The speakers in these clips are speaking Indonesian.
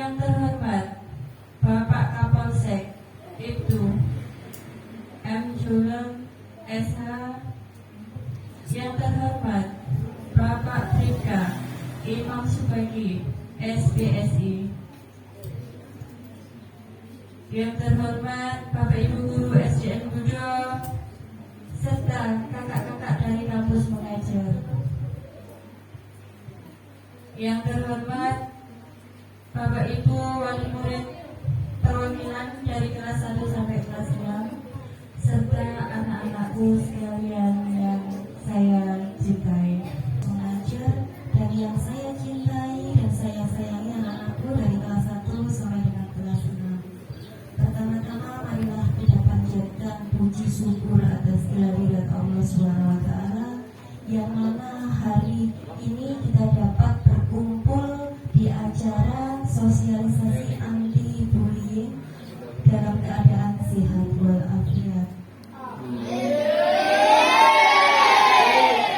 Yang terhormat Bapak Kapolsek Ibtu M. Julem SH. Yang terhormat Bapak Bribka Imam Subagi SPSI. Yang terhormat Bapak Ibu Guru SDN Budo serta kakak-kakak dari kampus mengajar. Yang terhormat Bapak Ibu wali murid perwakilan dari kelas 1 sampai kelas 6 serta anak-anakku sekalian yang saya cintai. Mengajar dan yang saya cintai dan saya sayangi anak-anakku dari kelas 1 sampai dengan kelas 6. Pertama-tama marilah kita panjatkan puji syukur atas kehadirat Allah SWT yang mana hari ini kita dapat berkumpul di acara sosialisasi anti bullying dalam keadaan sehat walafiat.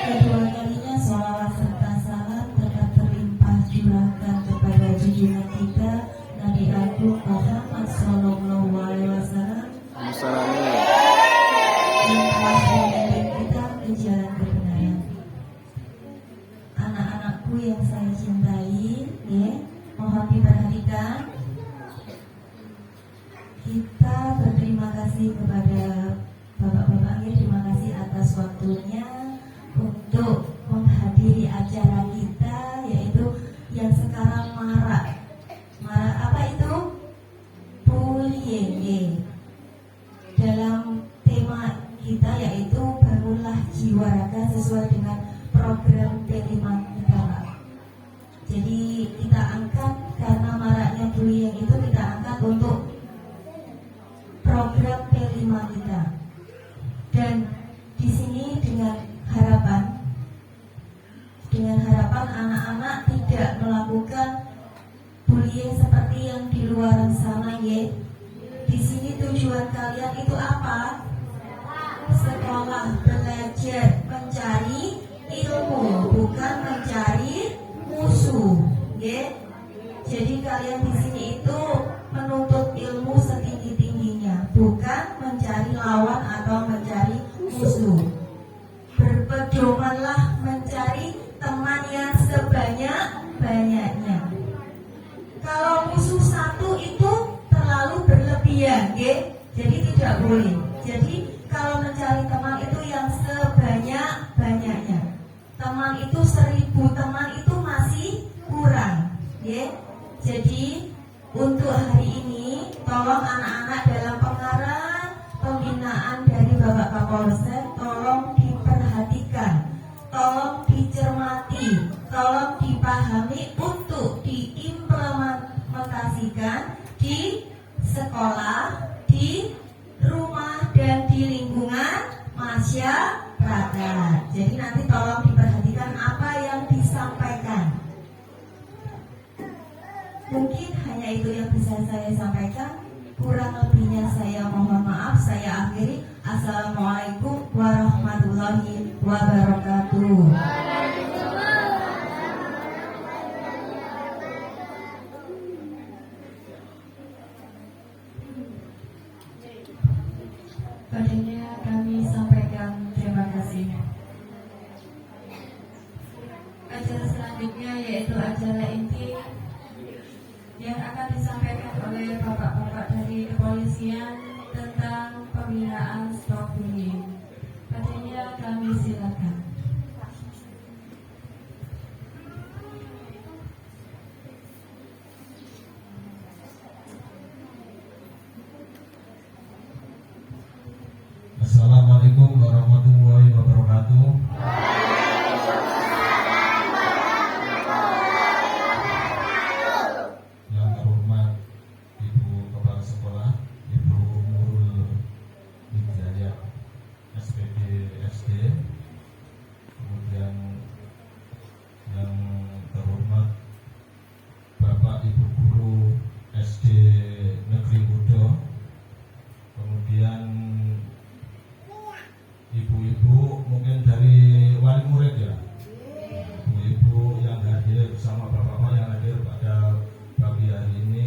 Kedua kalinya sholawat serta salam tetap terlimpah curahkan kepada junjungan kita Nabi Agung Muhammad Sallallahu Alaihi Wasallam yang telah memimpin kita ke jalan kebenaran. Anak-anakku yang saya cintai, mohon diperhatikan. Kita berterima kasih kepada bapak-bapak, terima kasih atas waktunya untuk menghadiri acara kita, yaitu yang sekarang marak apa itu? Bullying. Dalam tema kita yaitu bangunlah jiwa raga sesuai dengan program P5 kita, Pak. Jadi kita angkat karena maraknya bullying itu kita angkat untuk program P5 kita. Dan di sini dengan harapan anak-anak tidak melakukan bullying seperti yang di luar sana, ya. Di sini tujuan kalian itu apa? Sekolah, belajar, mencari ilmu, bukan mencari musuh, ya. Jadi kalian di sini itu menuntut ilmu setinggi-tingginya, bukan mencari lawan atau mencari musuh. Berpedomanlah mencari teman yang sebanyak-banyaknya. Kalau musuh satu itu terlalu berlebihan, ya. Jadi tidak boleh. Jadi kalau mencari teman itu yang sebanyak-banyaknya. Teman itu 1000 teman itu masih kurang, ya. Jadi untuk hari ini tolong anak-anak dalam pengarah pembinaan dari Bapak Kapolsek tolong diperhatikan, tolong dicermati, tolong dipahami untuk diimplementasikan di sekolah, di rumah dan di lingkungan masyarakat. Jadi nanti tolong diperhatikan apa yang disampaikan. Mungkin hanya itu yang bisa saya sampaikan. Kurang lebihnya saya mohon maaf. Saya akhiri. Assalamualaikum warahmatullahi wabarakatuh. Padanya kami sampaikan terima kasih. Acara selanjutnya yaitu acara inti yang akan disampaikan oleh bapak-bapak dari kepolisian tentang pembinaan stop bullying. Padanya kami silakan. Assalamualaikum warahmatullahi wabarakatuh. Yang terhormat Ibu Kepala Sekolah, Ibu Nurul Wijaya SPD SD. Kemudian yang terhormat Bapak Ibu Guru SD Negeri Budo. Kemudian ibu-ibu mungkin dari wali murid, ya, ibu-ibu yang hadir bersama bapak-bapak yang hadir pada pagi hari ini.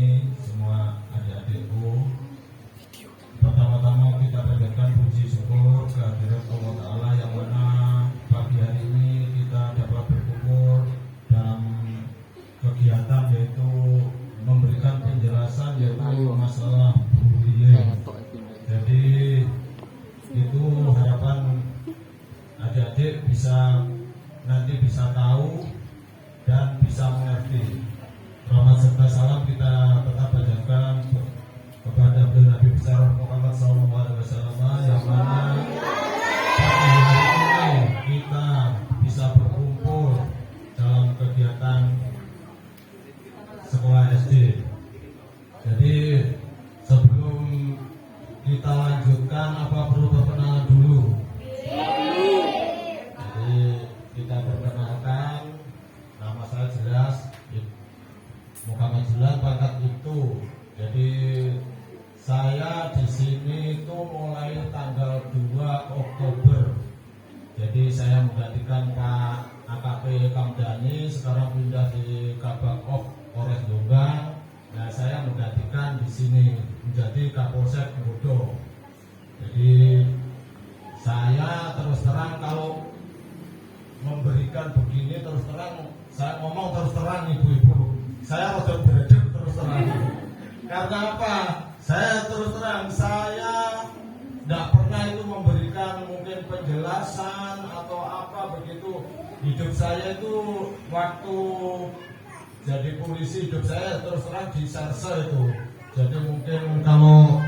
Jadi sebelum kita lanjutkan, apa perlu perkenalan dulu? Jadi kita perkenalkan, nama saya jelas, Muhammad jelas, pangkat itu. Jadi saya di sini itu mulai tanggal 2 Oktober. Jadi saya menggantikan Pak AKP Kamdani, sekarang pindah di Kabak Op Polres Jombang. Nah, saya menggantikan di sini menjadi Kapolsek Bodo. Jadi saya terus terang kalau memberikan begini terus terang, saya ngomong terus terang ibu-ibu, saya rada beredep terus terang. Karena apa? Saya terus terang, saya tidak pernah itu memberikan mungkin penjelasan atau apa begitu. Hidup saya itu waktu jadi polisi, hidup saya terus terang di Sarse itu. Jadi mungkin kalau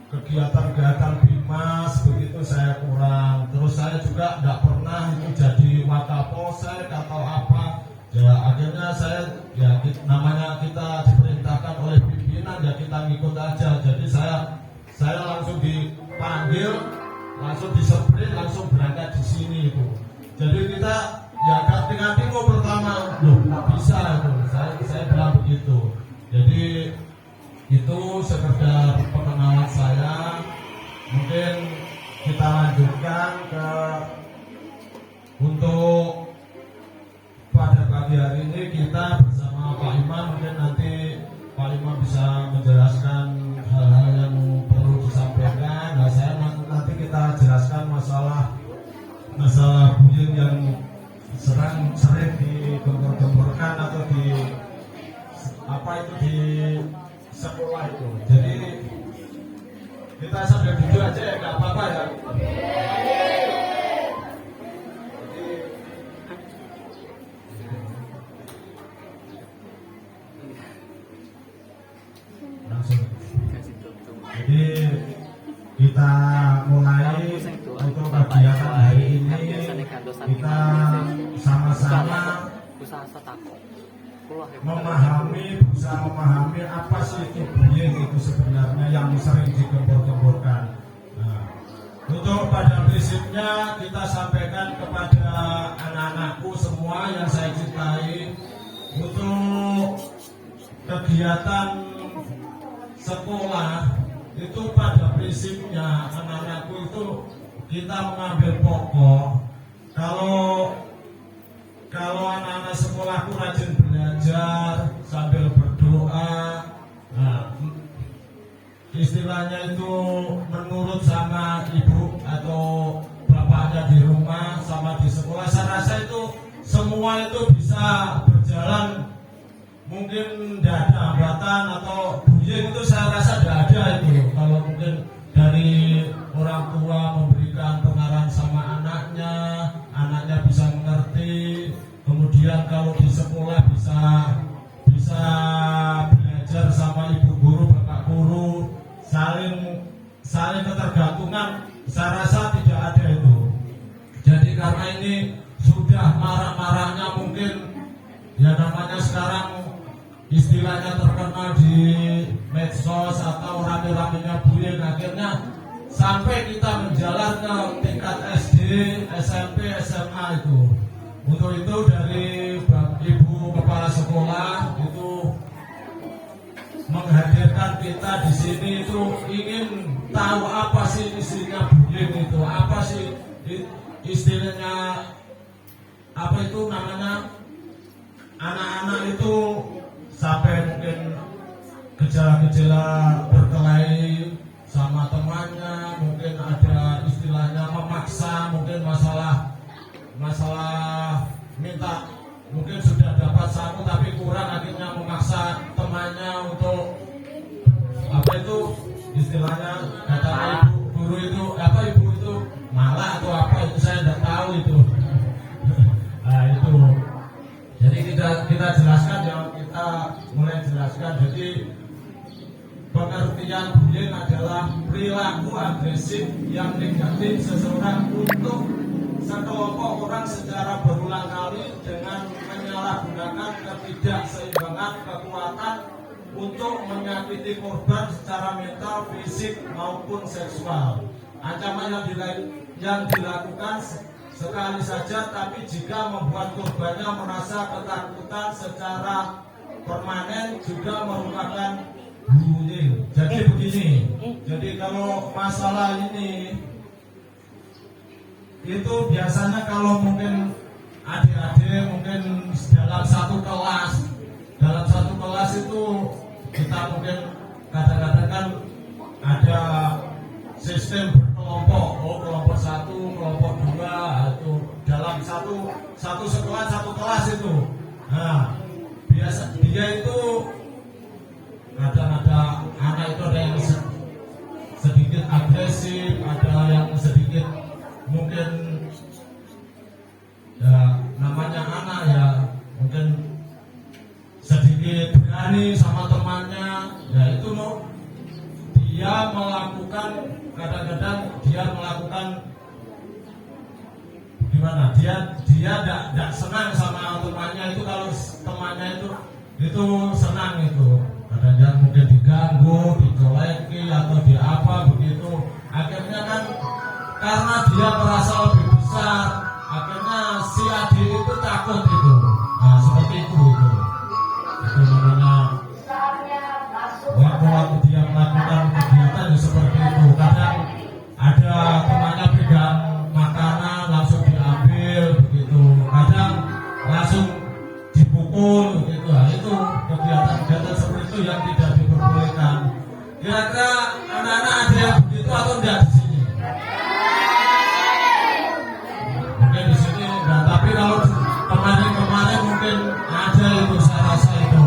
kegiatan-kegiatan Bimas begitu saya kurang. Terus saya juga tidak pernah itu jadi Wakapolsek atau apa. Ya akhirnya saya ya namanya kita diperintahkan oleh pimpinan, ya kita ngikut aja. Jadi saya langsung dipanggil, langsung disebut, langsung berangkat di sini itu. Jadi kita ya ganti-ganti mau pertama, loh nggak bisa itu. Saya bilang begitu. Jadi itu sekedar perkenalan saya. Mungkin kita lanjutkan ke untuk pada pagi hari ini kita bersama Pak Imam. Mungkin nanti Pak Imam bisa menjelaskan hal-hal yang perlu disampaikan. Nah, saya nanti kita jelaskan masalah bullying yang sering digembor-gemborkan atau di apa itu di sekolah itu. Jadi kita sambil duduk aja ya, nggak apa-apa ya. Jadi kita mulai untuk kegiatan hari ini, kita sama-sama berusaha memahami apa sih itu bullying itu sebenarnya yang sering digembor-gemborkan. Nah, untuk pada prinsipnya kita sampaikan kepada anak-anakku semua yang saya cintai, untuk kegiatan sekolah itu pada prinsipnya anak-anakku itu kita mengambil pokok kalau anak-anak sekolahku rajin belajar sambil berdoa, nah, istilahnya itu menurut sama ibu atau bapaknya di rumah sama di sekolah, saya rasa itu semua itu bisa berjalan. Mungkin tidak ada hambatan atau bullying itu saya rasa tidak ada itu. Kalau mungkin dari orang tua memberikan pengarahan sama anaknya bisa mengerti. Kemudian kalau di sekolah bisa belajar sama ibu guru, bapak guru, saling ketergantungan. Saya rasa tidak ada itu. Jadi karena ini sudah marak-maraknya mungkin ya namanya sekarang istilahnya terkenal di medsos atau rame-ramenya bullying, akhirnya sampai kita menjalar ke tingkat SD, SMP, SMA itu. Untuk itu dari Ibu Kepala Sekolah itu menghadirkan kita di sini itu ingin tahu apa sih isinya bullying itu, apa sih istilahnya, apa itu namanya anak-anak itu sampai mungkin gejala-gejala berkelahi sama temannya, mungkin ada istilahnya memaksa, mungkin masalah minta, mungkin sudah dapat saku tapi kurang, akhirnya memaksa temannya untuk apa itu istilahnya kata ibu guru itu apa, ibu itu malah atau apa itu saya tidak tahu itu. Nah itu jadi kita jelaskan ya, kita mulai jelaskan. Jadi pengertian bullying adalah perilaku agresif yang negatif seseorang untuk sekelompok orang secara berulang kali dengan menyalahgunakan ketidakseimbangan kekuatan untuk menyakiti korban secara mental, fisik maupun seksual. Ancaman yang dilakukan sekali saja, tapi jika membuat korbannya merasa ketakutan secara permanen juga merupakan bullying. Jadi begini, jadi kalau masalah ini itu biasanya kalau mungkin adik-adik mungkin dalam satu kelas itu kita mungkin kadang-kadang kan ada sistem berkelompok, kelompok 1, kelompok 2 itu dalam satu sekolah satu kelas itu. Nah, biasa dia itu ada anak itu ada yang sedikit agresif, ada yang sedikit mungkin ya namanya anak ya mungkin sedikit berani sama temannya, ya itu loh dia melakukan kadang-kadang dia melakukan gimana dia tidak senang sama temannya itu, kalau temannya itu senang itu kadang-kadang mungkin diganggu, dicoleki atau di apa begitu, akhirnya kan karena dia merasa lebih besar, akhirnya si adik itu takut itu. Nah seperti itu namanya waktu dia melakukan kegiatan seperti itu. Kadang ada temannya pegang makanan langsung diambil begitu, kadang langsung dipukul begitu. Nah, itu kegiatan-kegiatan seperti itu yang tidak diperbolehkan. Kira-kira anak-anak ada yang begitu atau enggak di sini? Mungkin di sini enggak, tapi kalau kemarin mungkin ada itu, saya rasa itu.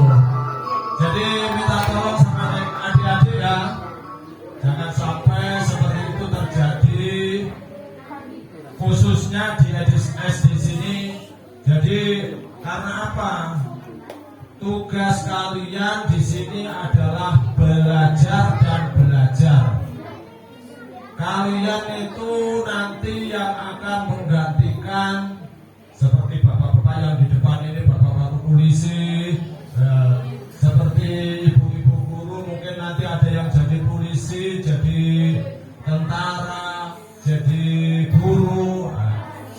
Jadi minta tolong sama adik-adik ya, jangan sampai seperti itu terjadi, khususnya di SD sini. Jadi karena apa? Tugas kalian di sini adalah belajar dan belajar. Kalian itu nanti yang akan menggantikan seperti bapak-bapak yang di depan ini, bapak-bapak polisi, seperti ibu-ibu guru mungkin nanti ada yang jadi polisi, jadi tentara, jadi guru,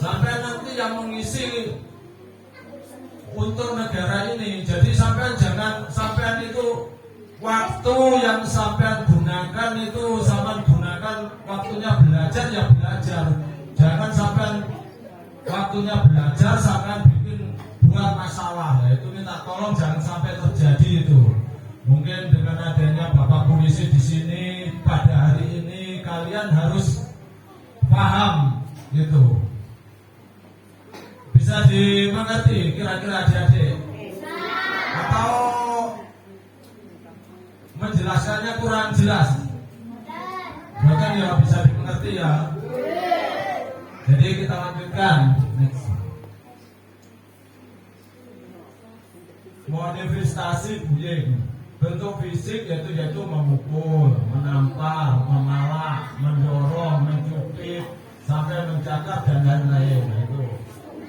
sampai nanti yang mengisi untuk negara ini. Jadi sampean jangan, sampean itu waktu yang sampean gunakan itu sampean gunakan waktunya belajar ya belajar. Jangan sampean waktunya belajar sampean bikin buat masalah. Ya, itu minta tolong jangan sampai terjadi itu. Mungkin dengan adanya Bapak polisi di sini pada hari ini kalian harus paham gitu. Bisa dimengerti kira-kira adik-adik? Atau menjelaskannya kurang jelas? Bahkan ya bisa dimengerti ya. Jadi kita lanjutkan. Next. Manifestasi bullying. Bentuk fisik yaitu memukul, menampar, memalak, mendorong, mencubit, sampai mencakar dan lain-lain. Nah, itu.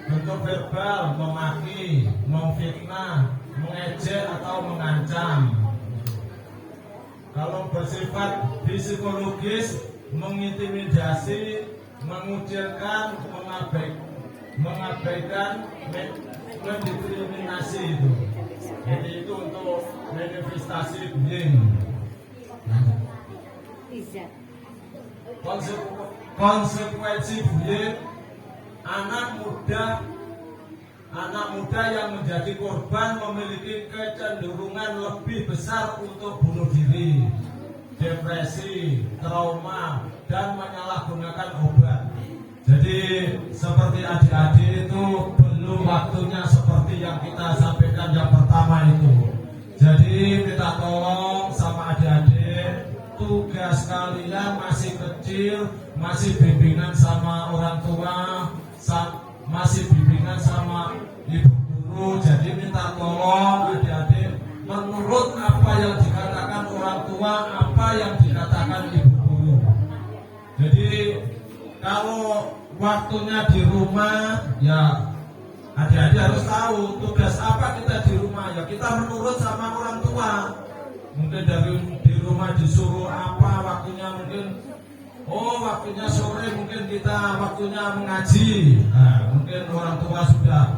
Bentuk verbal, memaki, memfitnah, mengejek atau mengancam. Kalau bersifat psikologis, mengintimidasi, mengucilkan, mengabaikan, mendiskriminasi itu. Jadi itu untuk manifestasi bullying. Konsekuensi bullying, anak muda yang menjadi korban memiliki kecenderungan lebih besar untuk bunuh diri, depresi, trauma, dan menyalahgunakan obat. Jadi seperti adik-adik itu belum waktunya seperti yang kita sampaikan yang pertama itu. Jadi minta tolong sama adik-adik, tugas kalian masih kecil, masih bimbingan sama orang tua, masih bimbingan sama ibu guru. Jadi minta tolong adik-adik menurut apa yang dikatakan orang tua, apa yang dikatakan ibu guru. Jadi kalau waktunya di rumah ya adik-adik harus tahu tugas apa kita di rumah, ya kita menurut sama orang tua. mungkin di rumah disuruh apa waktunya, mungkin waktunya sore, mungkin kita waktunya mengaji. Nah, mungkin orang tua sudah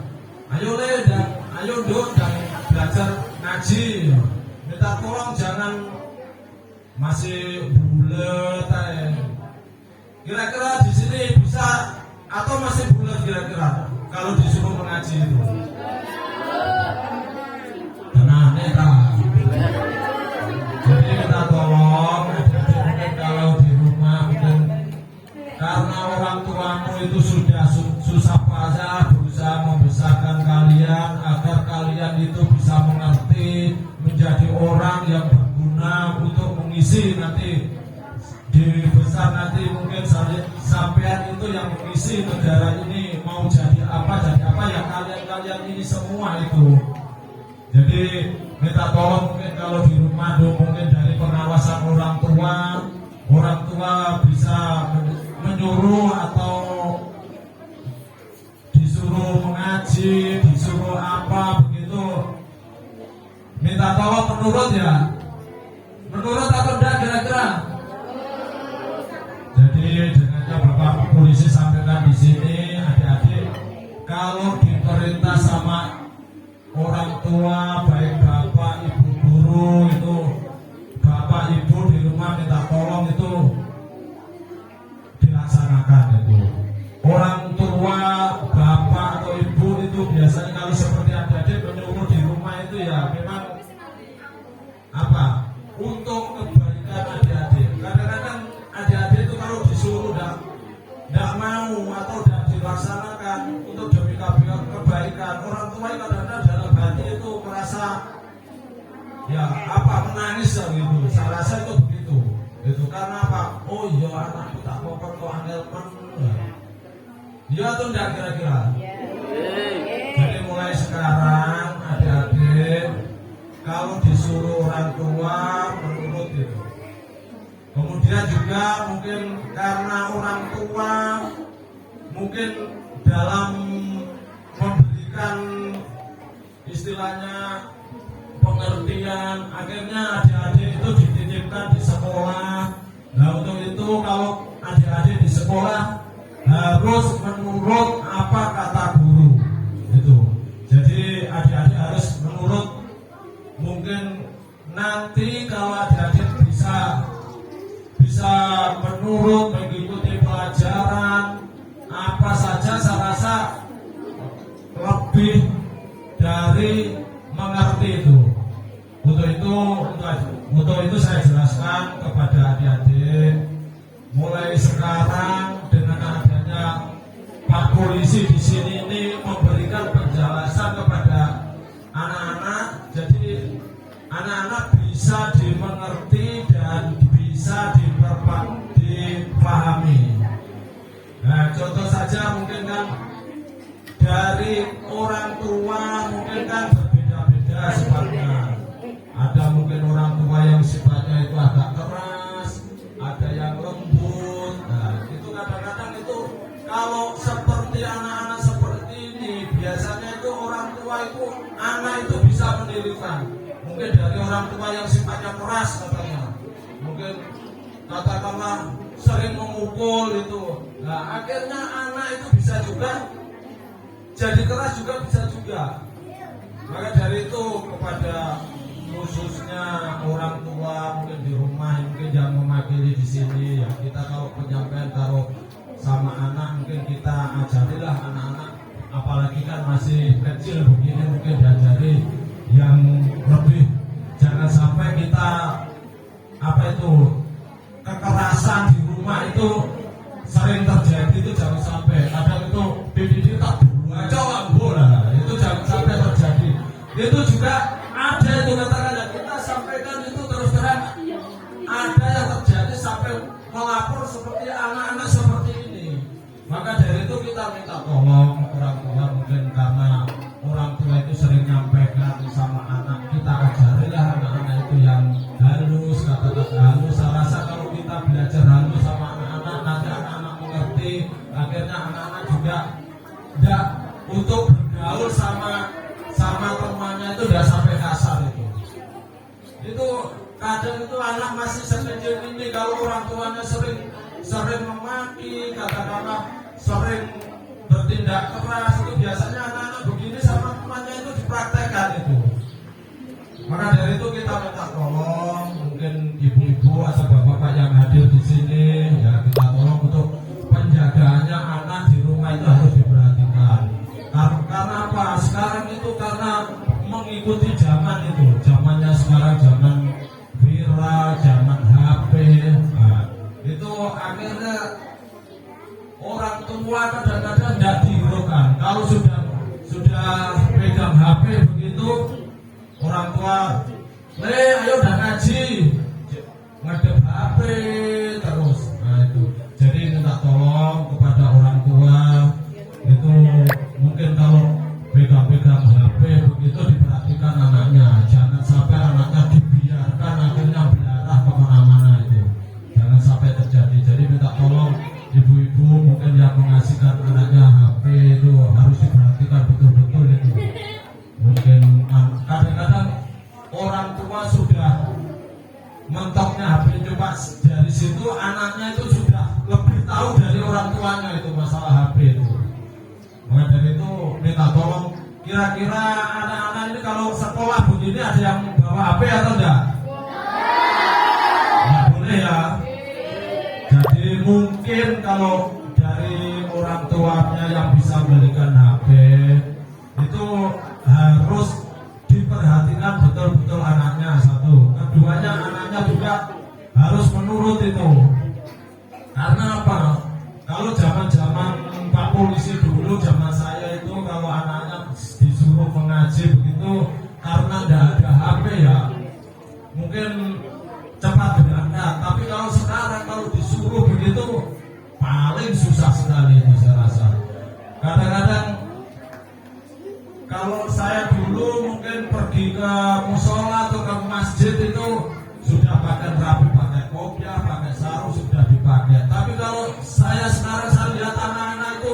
ayo dok dan belajar ngaji. Minta tolong jangan masih bulet. Kira-kira di sini bisa atau masih bulat kira-kira kalau disuruh mengaji itu? Tenang neta. Jadi minta tolong adik-adik kalau di rumah mungkin karena orang tuamu itu sudah susah payah berusaha membesarkan kalian agar kalian itu bisa mengerti, menjadi orang yang berguna untuk mengisi nanti di besar nanti, mungkin sampean itu yang mengisi negara ini mau jadi apa ya kalian ini semua itu. Jadi minta tolong mungkin kalau di rumah mungkin dari pengawasan orang tua bisa menyuruh atau disuruh mengaji, disuruh apa begitu. Minta tolong menurut ya. Menurut atau enggak kira-kira? Jadi dengannya Bapak Polisi sampaikan di sini, adik-adik, kalau diperintah sama orang tua, baik bapak, ibu guru itu, bapak ibu di rumah minta tolong itu dilaksanakan itu. Orang tua, bapak atau ibu itu biasanya kalau seperti adik-adik menyuruh di rumah itu ya memang apa? Untuk kebaikan adik-adik. Kadang-kadang adik-adik itu kalau disuruh tidak mau atau tidak dilaksanakan untuk demi kebaikan orang tua, kadang-kadang dalam hati itu merasa ya menangis gitu. Saya rasa itu begitu. Itu karena apa? Oh iya, anakku tak mau kok angel ya atau enggak kira-kira? Jadi mulai sekarang adik-adik kalau disuruh orang tua menurut itu. Kemudian juga mungkin karena orang tua mungkin dalam memberikan istilahnya pengertian, akhirnya adik-adik itu dititipkan di sekolah. Nah untuk itu kalau adik-adik di sekolah harus menurut apa kata guru itu. Jadi adik-adik harus menurut. Mungkin nanti kalau adik-adik bisa menurut mengikuti pelajaran apa saja, saya rasa lebih dari mengerti itu. Untuk itu saya jelaskan kepada adik-adik mulai sekarang dengan adanya Pak Polisi di sini ini memberikan penjelasan kepada anak-anak, jadi anak-anak bisa dimengerti dan bisa dipahami. Nah, contoh saja mungkin kan dari orang tua mungkin kan berbeda-beda sifatnya. Ada mungkin orang tua yang sifatnya itu agak keras, ada yang lembut. Nah, itu kadang-kadang itu kalau seperti anak-anak seperti ini biasanya itu orang tua itu anak itu bisa menirukan. Mungkin dari orang tua yang sifatnya keras katanya, mungkin katakanlah sering memukul itu. Nah akhirnya anak itu bisa juga jadi keras juga bisa juga. Maka dari itu kepada khususnya orang tua mungkin di rumah mungkin yang mewakili di sini ya, kita kalau penyampaian kalau sama anak mungkin kita ajarilah anak-anak, apalagi kan masih kecil begini mungkin diajari yang lebih, jangan sampai kita kekerasan di rumah itu sering terjadi, itu jangan sampai. Kadang itu PDD tak baca bola, itu jangan sampai terjadi. Itu juga ada itu katakanlah kita sampaikan itu terus terang ada yang terjadi sampai melapor seperti anak-anak seperti ini. Maka dari itu kita minta tolong orang tua, mungkin karena orang tua itu sering nyampaikan sama anak, kita ajarilah anak-anak itu yang halus, kata-kata halus. Saya rasa kalau kita belajar halus sama anak-anak, nanti anak-anak mengerti, akhirnya anak-anak juga tidak untuk bergaul sama temannya itu tidak sampai kasar itu kadang itu anak masih sekecil ini kalau orang tuanya sering memaki, katakanlah sering bertindak keras, itu biasanya anak-anak begini sama temannya itu dipraktekkan itu. Maka dari itu kita minta tolong, mungkin ibu-ibu atau bapak-bapak yang hadir di sini, ya kita tolong untuk penjagaannya anak di rumah itu harus diperhatikan. Karena apa? Sekarang itu karena mengikuti zaman itu, zamannya sekarang zaman viral, zaman HP. Nah, itu akhirnya orang tua kadang-kadang tidak dihiraukan. Kalau sudah pegang HP begitu, orang tua, ayo udah ngaji, ngadep HP terus. Nah itu, jadi minta tolong kepada orang tua itu mungkin kalau pegang-pegang HP begitu diperhatikan anaknya, jangan sampai anaknya dibiarkan akhirnya belarah kemana-mana itu, jangan sampai terjadi. Jadi minta tolong ibu-ibu mungkin yang mengasihkan anaknya HP itu harus diperhatikan betul-betul itu. Mungkin kadang-kadang orang tua sudah mentoknya HP, coba dari situ anaknya itu sudah lebih tahu dari orang tuanya itu masalah HP itu. Maka dari itu minta tolong, kira-kira anak-anak ini kalau sekolah begini ada yang bawa HP atau enggak? Enggak boleh ya. Jadi mungkin kalau dari orang tuanya yang bisa belikan HP itu harus diperhatikan betul-betul anaknya, satu. Keduanya anaknya juga harus menurut itu. Karena apa? Kalau zaman-zaman Pak Polisi dulu, zaman saya itu kalau anaknya disuruh mengaji begitu, karena tidak ada HP ya mungkin cepat berangkat. Tapi kalau sekarang kalau disuruh begitu paling susah sekali itu saya rasa. Kadang-kadang kalau saya dulu mungkin pergi ke musola atau ke masjid itu sudah pakai rapi, pakai kopiah, pakai sarung sudah dipakai. Tapi kalau saya sekarang saya lihat anak-anak itu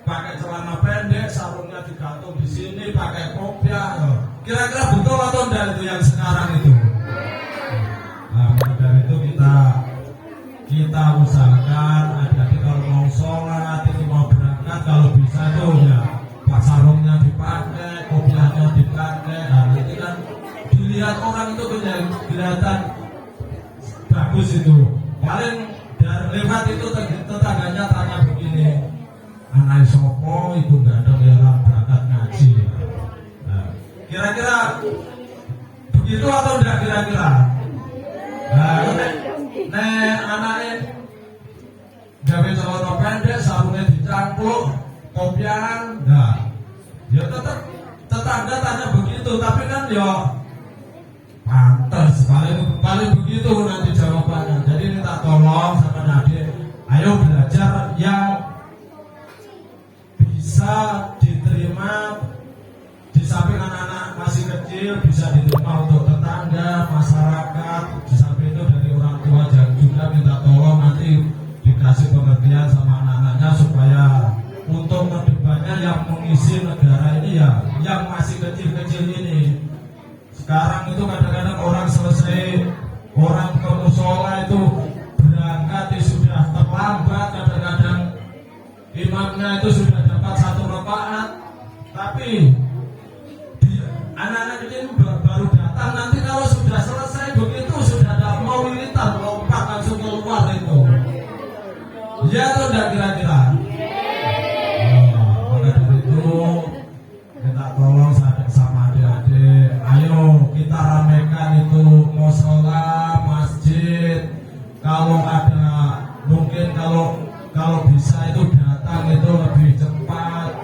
pakai celana pendek, sarungnya digantung di sini, pakai kopiah. Kira-kira betul atau enggak itu yang sekarang itu? Nah, dari itu kita usahakan adik-adik kalau mau sholat itu mau berangkat, kalau bisa itu ya sarungnya dipakai, kopiahnya dipakai. Nah itu kan dilihat orang itu kelihatan bagus itu. Paling dari lewat itu tetangganya tanya begini, anak sopo itu nggak ada yang berangkat ngaji. Nah, kira-kira begitu atau enggak kira-kira? Nah, anaknya gawe celana pendek, sarungnya dicangkluk, kopian, nah, ya tetap tetangga tanya begitu, tapi kan ya pantas paling begitu nanti jawabannya. Jadi minta tolong sama adik, ayo belajar yang bisa diterima di samping anak-anak masih kecil, bisa diterima untuk tetangga, masyarakat, di samping itu dari orang tua juga minta tolong nanti dikasih pengertian sama anak-anaknya supaya untuk kedepannya yang mengisi negara ini ya yang masih kecil-kecil ini. Sekarang itu kadang-kadang orang selesai orang ke musola itu berangkat sudah terlambat, kadang-kadang imamnya itu sudah dapat 1 rakaat, tapi anak-anak ini baru datang, nanti kalau sudah selesai begitu sudah ada mau wiritan, lompat langsung keluar itu. Ya atau enggak kira-kira? Maka dari itu minta tolong sama adik-adik, ayo kita ramekan itu musola, masjid. Kalau ada mungkin kalau bisa itu datang itu lebih cepat.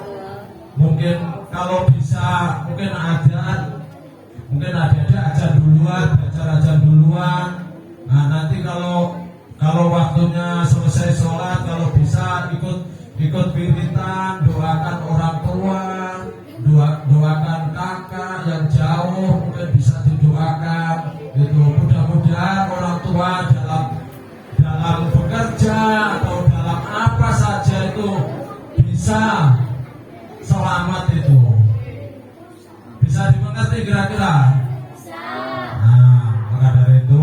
Mungkin kalau bisa mungkin adik-adik ajan duluan, belajar ajan duluan. Nah nanti kalau waktunya selesai sholat, kalau bisa ikut wiritan, doakan orang tua, doakan kakak yang jauh, mungkin bisa didoakan. Itu mudah-mudahan orang tua dalam bekerja atau dalam apa saja itu bisa selamat itu. Bisa dimengerti kira-kira? Nah, maka dari itu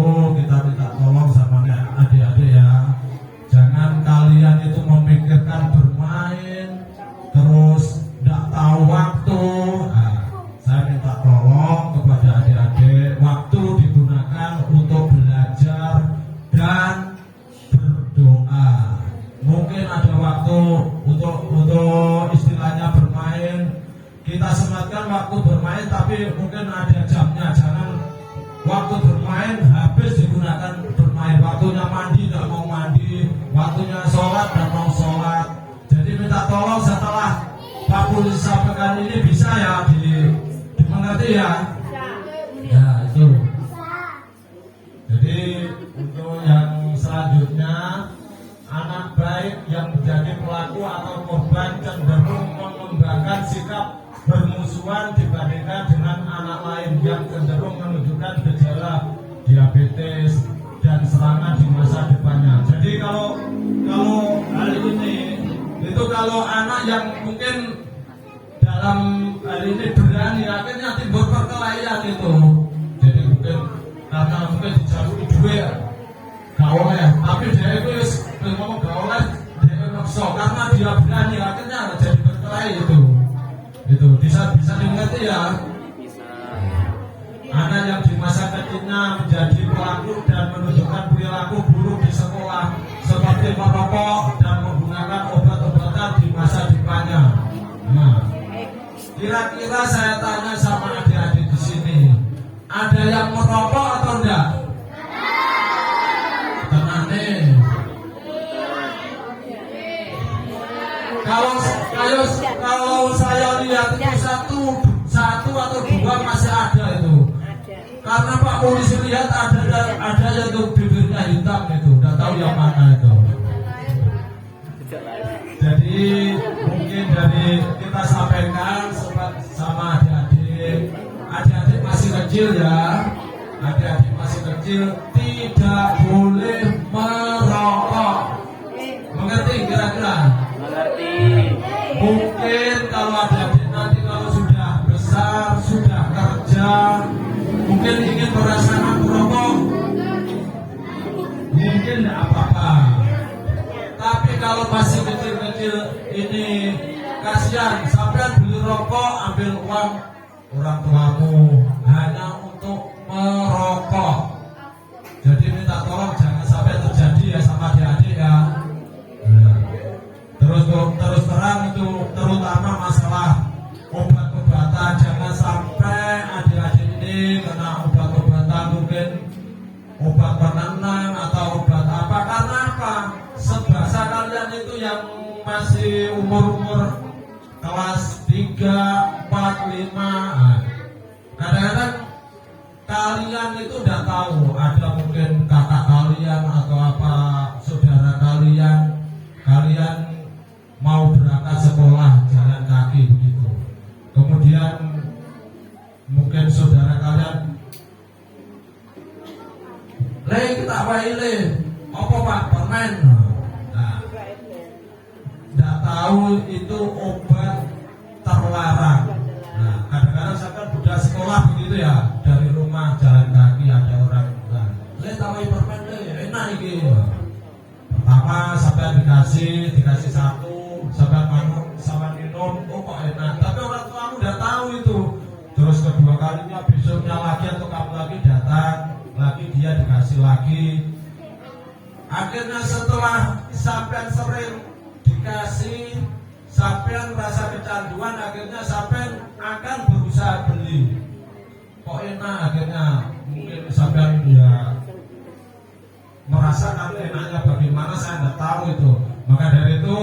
untuk istilahnya bermain, kita sematkan waktu bermain, tapi mungkin ada jamnya. Jangan waktu bermain habis digunakan bermain. Waktunya mandi tidak mau mandi, waktunya sholat tidak mau sholat. Jadi minta tolong setelah Pak Polisi sampaikan ini bisa ya dimengerti ya. Ya itu. Jadi untuk yang selanjutnya, anak baik yang menjadi pelaku atau korban cenderung mengembangkan sikap bermusuhan dibandingkan dengan anak lain yang cenderung menunjukkan gejala diabetes dan serangan di masa depannya. Jadi kalau hal ini itu kalau anak yang mungkin dalam hal ini berani, akhirnya timbul perkelahian itu. Jadi mungkin karena mungkin dijauhi duit gak oleh, tapi dia itu ngomong gak oleh, dia maksa karena dia berani, akhirnya jadi berkelahi itu bisa dimengerti ya. Anak yang di masa kecilnya menjadi pelaku dan menunjukkan perilaku buruk di sekolah seperti merokok dan menggunakan obat-obatan di masa depannya. Nah, kira-kira saya tanya sama adik-adik di sini, ada yang merokok atau enggak? Tenang nih. Kalau saya lihat itu satu atau dua masih ada itu. Karena Pak Polisi lihat ada yang itu bibirnya hitam itu, udah tahu yang mana itu. Jadi mungkin dari kita sampaikan sama adik-adik masih kecil ya, adik-adik masih kecil tidak boleh merokok. Mengerti kira-kira? Mengerti. Mungkin kalau adik-adik nanti kalau sudah besar, sudah kerja, mungkin ingin merasakan merokok, mungkin tidak apa-apa. Tapi kalau masih kecil-kecil ini kasihan, sampai beli rokok, ambil uang orang tuamu hanya untuk merokok. Jadi minta tolong jangan sampai terjadi ya sama adik-adik ya. Terus terang itu terutama masalah obat-obatan, jangan sampai adik-adik ini kena obat-obatan, mungkin obat penenang atau obat apa. Karena apa? Sebahasa kalian itu yang masih umur-umur kelas 3, 4, 5, kadang-kadang kalian itu udah tahu, ada mungkin kakak kalian atau apa saudara kalian mau berangkat sekolah jalan kaki begitu. Kemudian mungkin saudara kalian, kita wae apa Pak permen. Nah, tidak tahu itu obat terlarang. Nah, kadang-kadang saya kan sudah sekolah begitu ya, dari rumah jalan kaki ada orang bilang, tahu permen enak ini. Pertama sampai dikasih satu, sampai minum, oh kok enak. Tapi orang tuamu udah tahu itu. Terus kedua kalinya besoknya lagi atau kamu lagi datang, lagi dia dikasih lagi. Akhirnya setelah sampai sering dikasih, sampai rasa kecanduan, akhirnya sampai akan berusaha beli. Kok enak, akhirnya mungkin sampai ya merasakan enaknya bagaimana, saya tidak tahu itu. Maka dari itu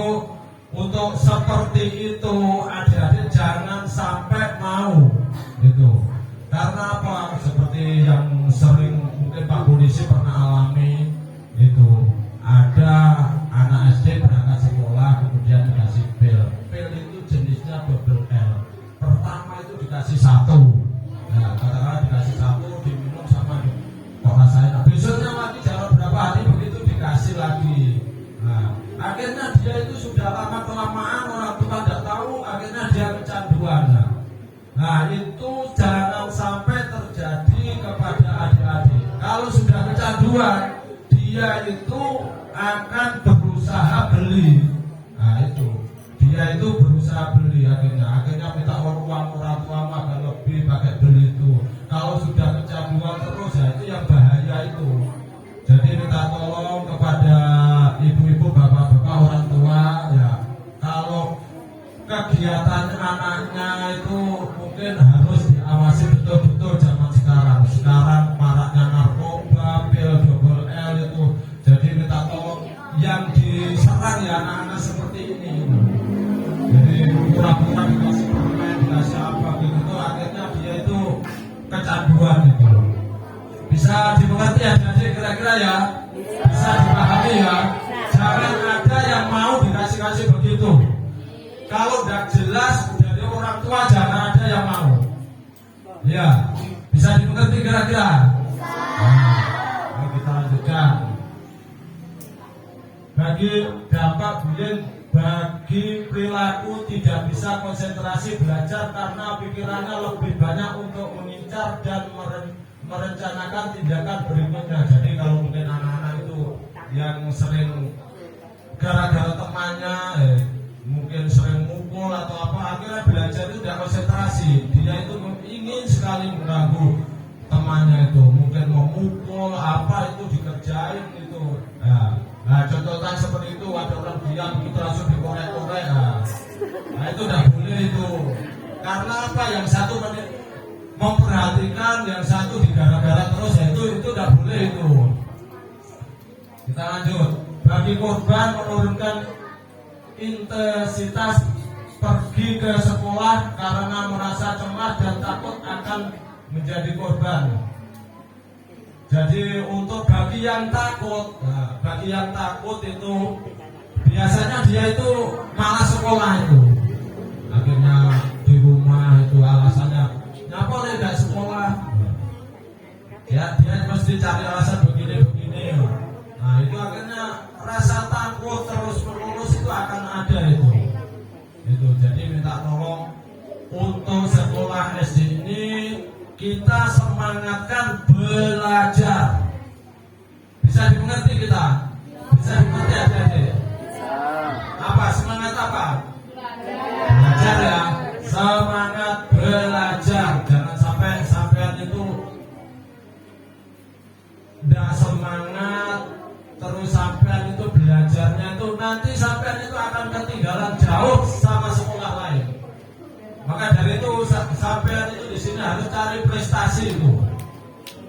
untuk seperti itu adik-adik jangan sampai mau gitu. Karena apa? Seperti yang sering mungkin Pak Polisi pernah alami itu, ada anak SD berangkat sekolah kemudian dikasih pil itu jenisnya double L. Pertama itu dikasih satu, nah katakanlah dikasih satu, diminum sama kok rasanya, besoknya lagi jalan berapa hari begitu dikasih lagi. Nah akhirnya dia itu sudah lama kelamaan orang tua tidak tahu, akhirnya dia kecanduan. Nah itu jangan sampai terjadi kepada adik-adik. Kalau sudah kecanduan, dia itu akan berusaha beli. Nah itu dia itu berusaha beli, akhirnya minta uang orang tua agak lebih pakai beli itu. Kalau sudah kecanduan terus ya itu yang bahaya itu. Jadi minta tolong kepada ibu-ibu, bapak-bapak, orang tua ya, anaknya itu mungkin harus diawasi betul-betul zaman sekarang. Sekarang maraknya narkoba, pil double L itu. Jadi minta tolong yang diserang ya anak-anak seperti ini. Jadi pura-pura dikasih permen, dikasih apa gitu tuh, akhirnya dia itu kecanduan itu. Bisa dimengerti ya, jadi kira-kira ya, bisa dipahami ya. Jangan ada yang mau dikasih-kasih begitu. Kalau udah jelas dari orang tua, jangan ada yang mau. Ya, bisa dimengerti kira-kira. Nah, kita lanjutkan. Bagi dampak bullying, bagi perilaku tidak bisa konsentrasi belajar karena pikirannya lebih banyak untuk mengincar dan merencanakan tindakan berikutnya. Jadi kalau mungkin anak-anak itu yang sering gara-gara temannya mungkin sering mukul atau apa, akhirnya belajar itu tidak konsentrasi. Dia itu ingin sekali mengganggu temannya itu, mungkin memukul apa itu dikerjain itu. Nah, contohnya seperti itu, ada orang diam gitu langsung dikorek-korek. Nah, itu tidak boleh itu. Karena apa? Yang satu memperhatikan, yang satu digara-gara terus, ya itu tidak boleh itu. Kita lanjut. Bagi korban, menurunkan intensitas pergi ke sekolah karena merasa cemas dan takut akan menjadi korban. Jadi untuk bagi yang takut, bagi yang takut itu biasanya dia itu malas sekolah itu. Akhirnya di rumah itu alasannya, kenapa tidak sekolah? Ya dia mesti cari alasan begini-begini. Nah itu akhirnya rasa takut terus menerus itu akan ada itu. Itu jadi minta tolong untuk sekolah SD ini kita semangatkan belajar. Bisa dimengerti kita? Bisa dimengerti adik-adik? Apa? Semangat apa? Belajar ya. Semangat belajar. Jangan sampai sampean itu tidak semangat terus sampean itu belajarnya itu nanti sampean itu akan ketinggalan jauh sama sekolah lain. Maka dari itu sampean itu di sini harus cari prestasi itu,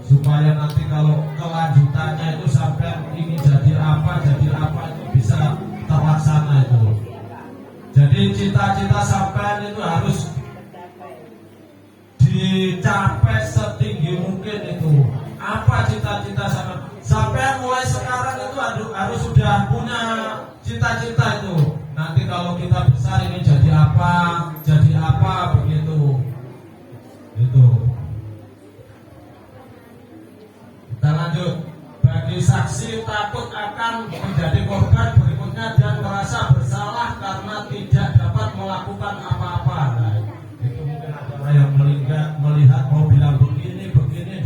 supaya nanti kalau kelanjutannya itu sampean ingin jadi apa itu bisa terlaksana itu. Jadi cita-cita sampean itu harus dicapai setinggi mungkin itu. Apa cita-cita sampean? Sampean mulai sekarang itu harus sudah punya cita-cita itu. Nanti kalau kita besar ini jadi apa begitu. Itu. Kita lanjut. Bagi saksi takut akan menjadi korban berikutnya dan merasa bersalah karena tidak dapat melakukan apa-apa. Nah, itu mungkin ada yang melihat mau bilang begini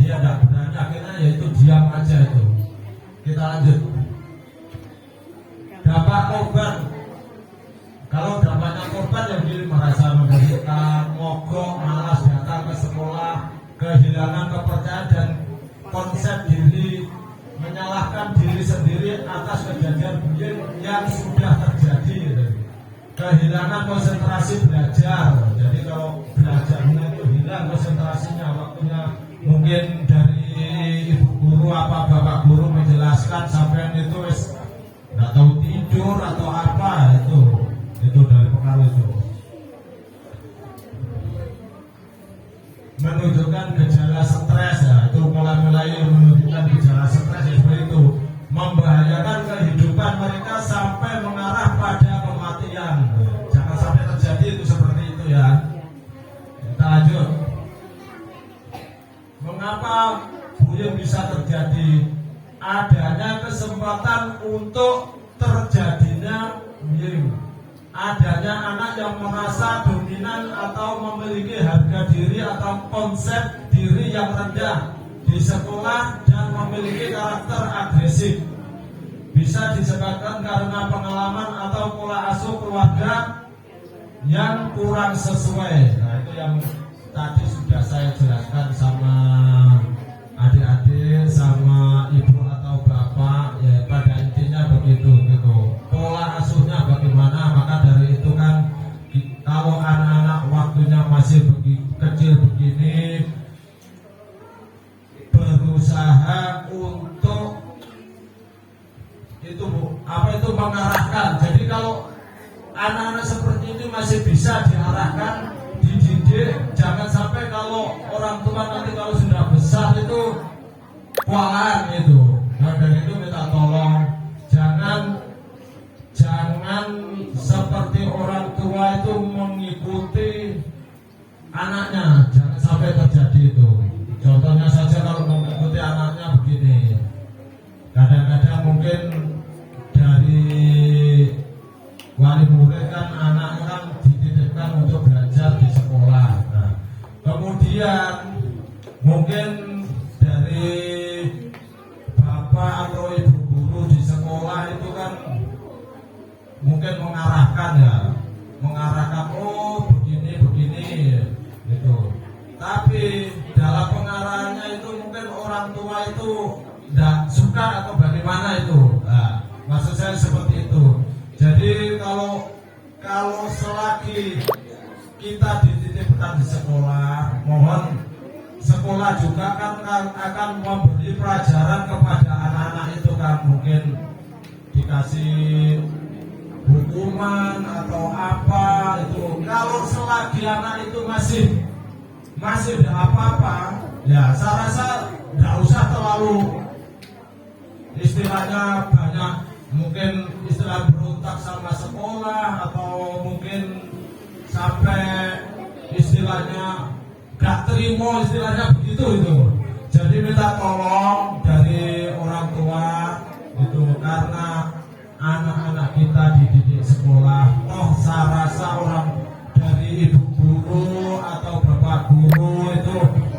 dia tidak berani, akhirnya yaitu diam aja itu. Kita lanjut. Dampak korban. Kalau dampaknya korban yang diri merasa menderita, mogok, malas datang ke sekolah, kehilangan kepercayaan dan konsep diri, menyalahkan diri sendiri atas kejadian bullying yang sudah terjadi. Kehilangan konsentrasi belajar. Jadi kalau belajarnya itu hilang konsentrasinya, waktunya mungkin dari ibu guru apa bapak guru menjelaskan sampean itu nggak tahu tidur atau apa itu dari pengaruh itu. Menunjukkan gejala stres ya, itu mulai menunjukkan gejala stres ya, seperti itu membahayakan kehidupan mereka sampai mengarah pada kematian. Jangan sampai terjadi itu seperti itu ya. Kita lanjut. Mengapa bullying bisa terjadi? Adanya kesempatan untuk terjadinya bullying. Adanya anak yang merasa dominan atau memiliki harga diri atau konsep diri yang rendah di sekolah dan memiliki karakter agresif. Bisa disebabkan karena pengalaman atau pola asuh keluarga yang kurang sesuai. Nah itu yang tadi sudah saya jelaskan sama adik-adik, sama ibu atau bapak ya, pada intinya begitu gitu. Pola asuhnya bagaimana, maka dari itu kan kalau anak-anak itu mengarahkan. Jadi kalau anak-anak seperti ini masih bisa diarahkan, dididik. Jangan sampai kalau orang tua nanti kalau sudah besar itu kewalahan itu. Nah dari itu minta tolong jangan seperti orang tua itu mengikuti anaknya, jangan sampai terjadi itu. Contohnya saja kalau mengikuti anaknya begini, kadang-kadang mungkin dari wali murid kan anaknya kan dititipkan untuk belajar di sekolah. Nah, kemudian mungkin dari bapak atau ibu guru di sekolah itu kan mungkin mengarahkan oh begini gitu. Tapi dalam pengarahannya itu mungkin orang tua itu tidak suka atau bagaimana itu. Nah, maksud saya seperti itu. Jadi kalau selagi kita dititipkan di sekolah, mohon sekolah juga kan akan memberi pelajaran kepada anak-anak itu kan, mungkin dikasih hukuman atau apa itu. Kalau selagi anak itu masih tidak apa-apa, ya saya rasa tidak usah terlalu istilahnya banyak, mungkin istilah berontak sama sekolah atau mungkin sampai istilahnya gak terima, istilahnya begitu itu. Jadi minta tolong dari orang tua itu, karena anak-anak kita dididik sekolah. Toh saya rasa orang dari ibu guru atau bapak guru itu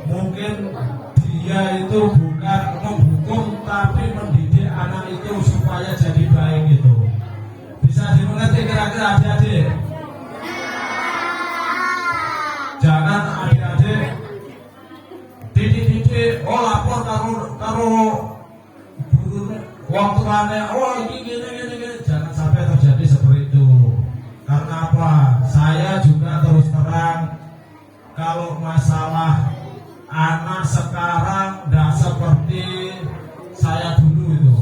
mungkin dia itu bukan menghukum tapi mendidik anak itu supaya jadi baik itu. Bisa dimengerti kira-kira adik-adik? Jangan adik-adik dididik, oh lapor karo guru wong tuane, oh ini gini. Jangan sampai terjadi seperti itu. Karena apa? Saya juga terus terang, kalau masalah anak sekarang tidak seperti saya dulu itu.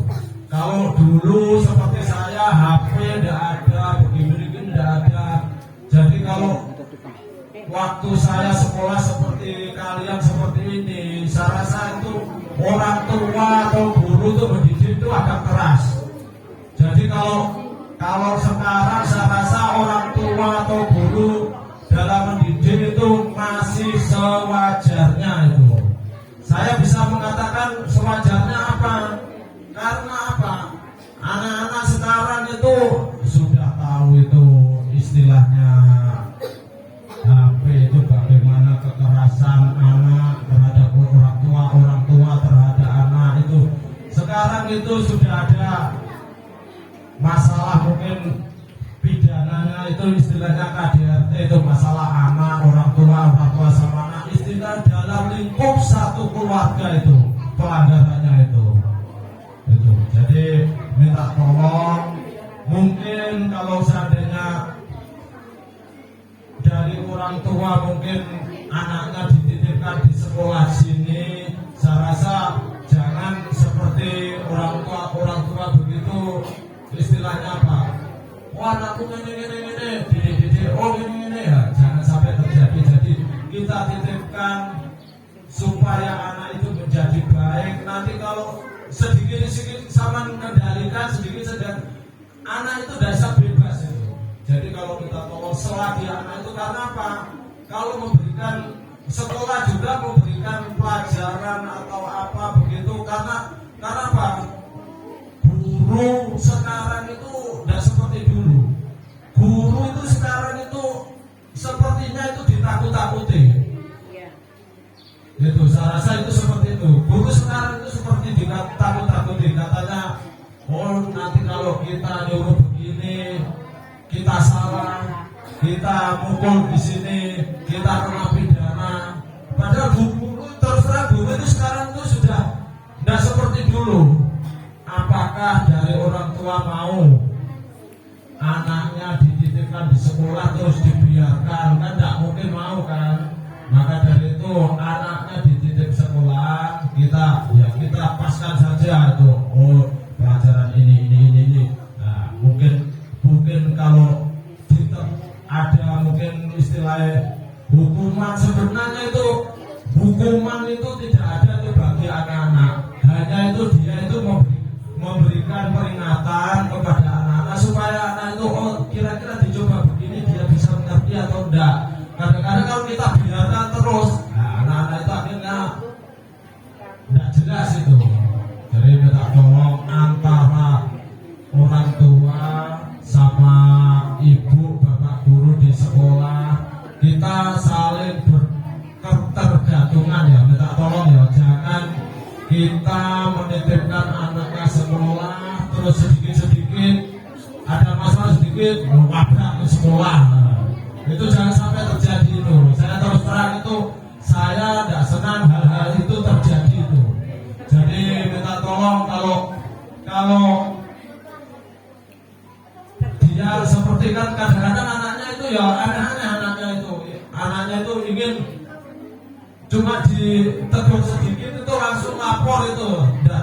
Kalau dulu seperti saya, HP tidak ada, begini tidak ada. Jadi kalau waktu saya sekolah seperti kalian seperti ini, saya rasa itu orang tua atau guru itu mendidik itu agak keras. Jadi kalau sekarang saya rasa orang tua atau guru dalam mendidik itu masih sewajarnya itu. Saya bisa mengatakan sewajarnya apa? Karena apa? Anak-anak sekarang itu sudah tahu itu istilahnya HP itu bagaimana kekerasan anak terhadap orang tua terhadap anak itu. Sekarang itu sudah ada masalah mungkin pidananya itu istilahnya KDRT itu, masalah anak orang tua sama anak, istilah dalam lingkup satu keluarga itu pelanggarannya itu. Jadi minta tolong, mungkin kalau seandainya dari orang tua mungkin anaknya dititipkan di sekolah sini, saya rasa jangan seperti orang tua begitu, istilahnya apa? Wah anakku ini dididik, oh ini ya, jangan sampai terjadi. Jadi kita titipkan supaya anak itu menjadi baik. Nanti kalau sedikit sama mengendalikan sedikit, anak itu dasar bebas itu. Jadi kalau kita tolong selagi anak itu, karena apa? Kalau memberikan sekolah juga memberikan pelajaran atau apa begitu, karena apa? Guru sekarang itu tidak seperti dulu. Guru itu sekarang itu sepertinya itu ditakut-takuti. Itu saya rasa itu seperti itu. Guru sekarang itu seperti ditakut-takuti. Katanya, oh nanti kalau kita nyuruh begini, kita salah, kita mukul di sini, kita kena pidana. Padahal guru terus terang guru itu sekarang itu sudah tidak seperti dulu. Apakah dari orang tua mau anaknya dititipkan di sekolah terus dibiarkan? Kan tidak mungkin mau kan. Maka dari itu anaknya dititip sekolah, kita paskan saja itu. Oh pelajaran ini. Nah, hukuman. Sebenarnya itu hukuman itu tidak ada itu bagi anak-anak. Hanya itu dia itu memberikan peringatan kepada anak-anak supaya anak itu oh kira-kira dicoba begini dia bisa mengerti atau enggak. Kadang-kadang kalau kita biarkan terus, nah, anak-anak itu akhirnya enggak jelas itu. Jadi minta tolong antara orang tua sama ibu bapak guru di sekolah kita saling berketergantungan ya, minta tolong ya, jangan kita menitipkan anaknya sekolah terus sedikit-sedikit ada masalah sedikit melabrak ke sekolah. Itu jangan sampai terjadi itu. Saya terus terang itu saya tidak senang hal-hal itu terjadi itu. Jadi minta tolong kalau dia seperti kan kadang-kadang anaknya itu ya aneh-aneh anaknya itu ingin cuma ditegur sedikit itu langsung lapor itu, tidak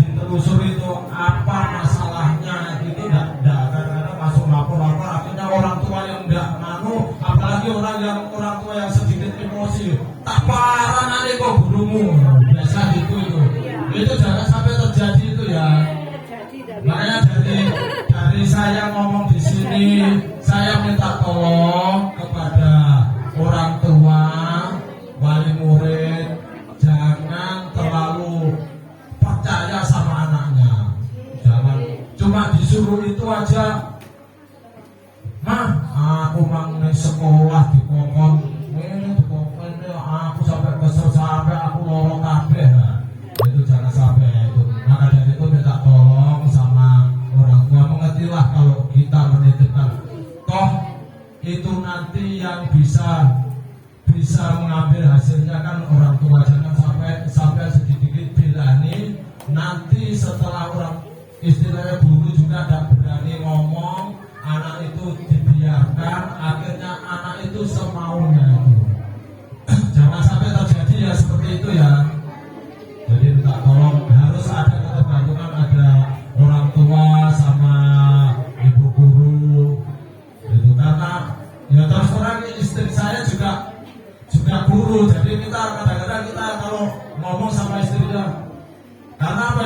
ditelusuri itu apa masalahnya itu tidak kadang-kadang langsung lapor akhirnya orang tua yang tidak manu, apalagi orang tua yang sedikit emosi tak parah nanti kok gurumu biasa gitu itu jangan sampai terjadi itu ya. Makanya dari saya ngomong di sini saya minta tolong kepada orang tua wali murid jangan terlalu percaya sama anaknya, jangan cuma disuruh itu aja. Aku mang sekolah di kokon ini aku sampai kesel sampai aku lorong kabeh. Itu jangan sampai itu. Maka dari itu minta tolong sama orang tua mengertilah kalau kita menitipkan toh itu nanti yang bisa mengambil hasilnya kan orang tua. Jangan sampai sedikit berani nanti setelah orang istilahnya guru juga tidak berani ngomong, anak itu dibiarkan akhirnya anak itu semaunya itu. Jangan sampai terjadi ya seperti itu ya. Jadi minta tolong harus ada ketergantungan, ada orang tua sama ibu guru itu karena ya terus terang istri saya juga guru, jadi kita kadang-kadang kita kalau ngomong sama istrinya karena apa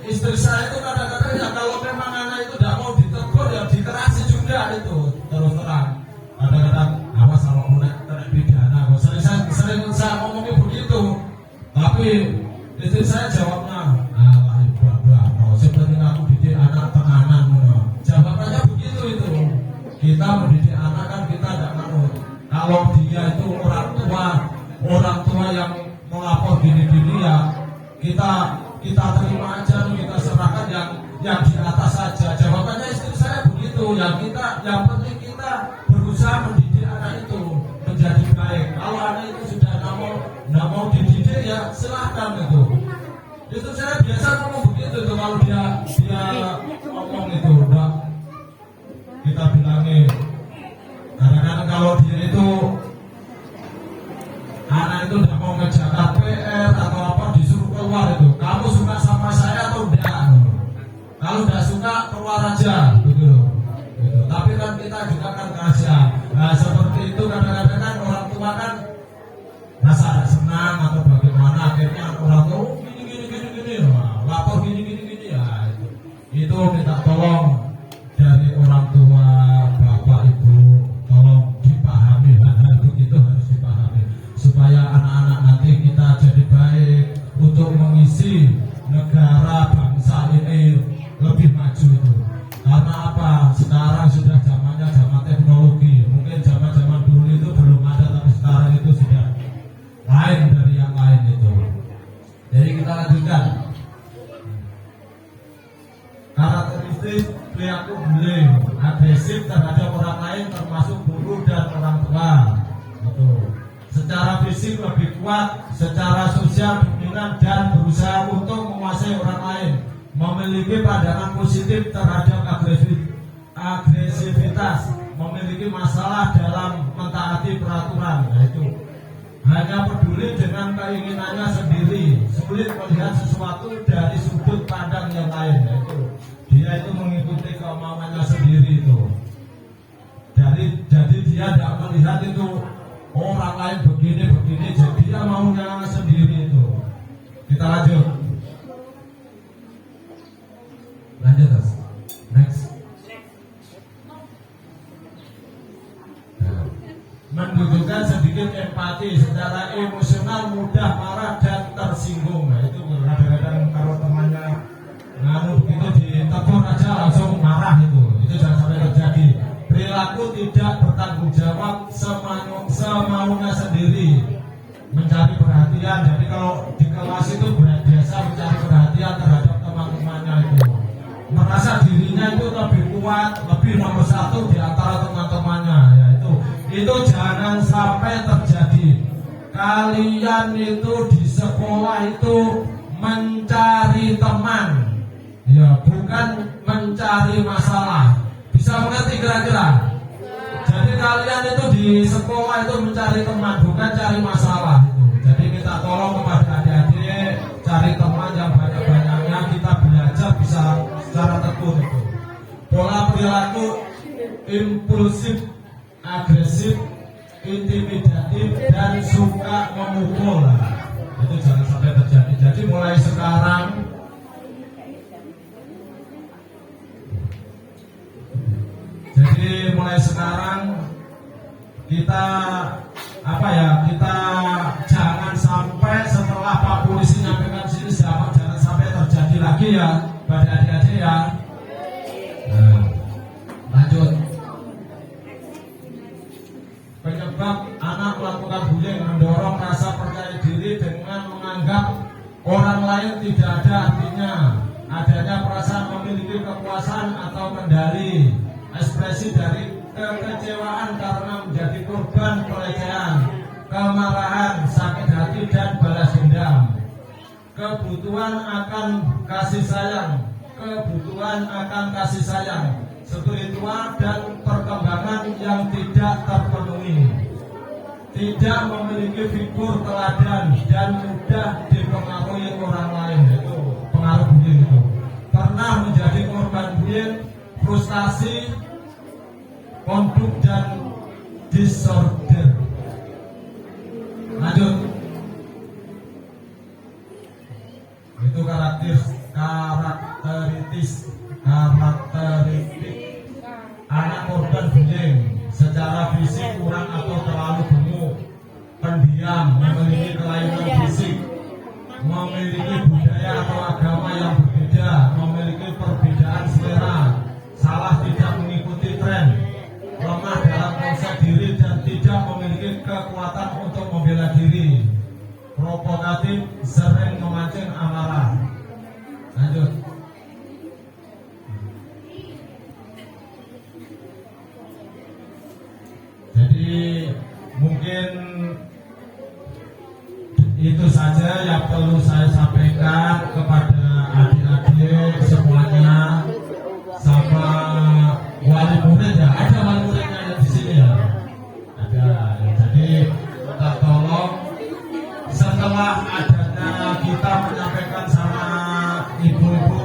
istri saya itu kadang-kadang ya kalau memang anak itu tidak mau ditegur ya dikerasi juga itu terus terang kadang-kadang awas kalau mulai kena pidana sering saya ngomongnya begitu tapi istri saya jawabnya alah ibu seperti aku didik anak tenganan jawabannya begitu itu. Kita mendidik anak kan kita tidak mau kalau dia itu orang tua yang melapor gini-gini ya kita terima aja, kita serahkan yang di atas saja. Jawabannya istri saya begitu ya, yang penting kita berusaha mendidik anak itu menjadi baik. Kalau anak itu sudah nggak mau dididik ya silahkan itu saya biasa ngomong begitu tuh kalau dia ngomong itu udah kita bilangin kadang-kadang kalau dia itu anak itu udah mau ngejaga PR atau apa disuruh keluar itu kamu suka sama saya atau enggak, kalau enggak suka keluar aja gitu. Tapi kan kita juga kan kasihan. Nah seperti itu kadang-kadang kan orang tua kan rasa ada senang atau bagaimana akhirnya orang tua gini lapor gini ya itu minta tolong dari orang tua bapak ibu tolong dipahami hal-hal itu harus dipahami supaya anak-anak nanti kita jadi baik untuk mengisi negara bangsa ini lebih maju itu. Karena apa? Sekarang sudah zamannya zaman teknologi. Mungkin zaman-zaman dulu itu belum ada, tapi sekarang itu sudah lain dari yang lain itu. Jadi kita lanjutkan. Karakteristik perilaku bullying agresif terhadap orang lain termasuk guru dan orang tua. Betul. Secara fisik lebih kuat, secara sosial dominan dan berusaha untuk menguasai orang lain. Memiliki pandangan positif terhadap agresivitas, memiliki masalah dalam mentaati peraturan, yaitu hanya peduli dengan keinginannya sendiri, sulit melihat sesuatu dari sudut pandang yang lain, yaitu dia itu mengikuti kemauannya sendiri itu. Jadi dia tidak melihat itu orang lain begini jadi dia maunya sendiri itu. Kita lanjut terus. Next. Menunjukkan sedikit empati, secara emosional mudah marah dan tersinggung. Nah itu kadang-kadang kalau temannya nganu begitu ditegur aja langsung marah, itu jangan sampai terjadi. Perilaku tidak bertanggung jawab, semaunya sendiri, mencari perhatian. Jadi kalau di kelas itu biasa mencari perhatian terhadap teman-temannya itu, merasa dirinya itu lebih kuat, lebih nomor satu di antara teman-temannya. Ya itu jangan sampai terjadi. Kalian itu di sekolah itu mencari teman, ya bukan mencari masalah. Bisa mengerti kira-kira? Jadi kalian itu di sekolah itu mencari teman, bukan cari masalah itu. Jadi kita tolong kepada adik-adik cari teman yang banyak-banyaknya, kita belajar bisa secara tekun itu. Pola perilaku impulsif, agresif, intimidatif, dan suka memukul, itu jangan sampai terjadi. Jadi mulai sekarang kita kita jangan sampai setelah Pak Polisi nyampaikan sini, jangan sampai terjadi lagi ya pada adik-adik ya. Lanjut. Penyebab anak melakukan bullying, mendorong rasa percaya diri dengan menganggap orang lain tidak ada artinya, adanya perasaan memiliki kekuasaan atau kendali, ekspresi dari kekecewaan karena menjadi korban pelecehan, kemarahan, sakit hati, dan balas dendam, kebutuhan akan kasih sayang, spiritual dan perkembangan yang tidak terpenuhi, tidak memiliki figur teladan dan mudah dipengaruhi orang lain. Itu pengaruh bullying itu. Pernah menjadi korban bullying, frustasi, konflik dan disorder. Lanjut. Itu karakteristik anak korban bullying: secara fisik kurang atau terlalu gemuk, pendiam, memiliki kelainan fisik, memiliki budaya atau agama yang berbeda, memiliki perbedaan selera, salah tidak mengikuti tren, lemah dalam konsep diri dan tidak memiliki kekuatan untuk membela diri, provokatif, sering memancing amarah. Lanjut. Jadi mungkin itu saja yang perlu saya sampaikan kepada adik-adik semuanya, sama wali murid ya. Ada wali muridnya di sini ya? Ada. Jadi kita tolong setelah adanya kita menyampaikan sama ibu-ibu,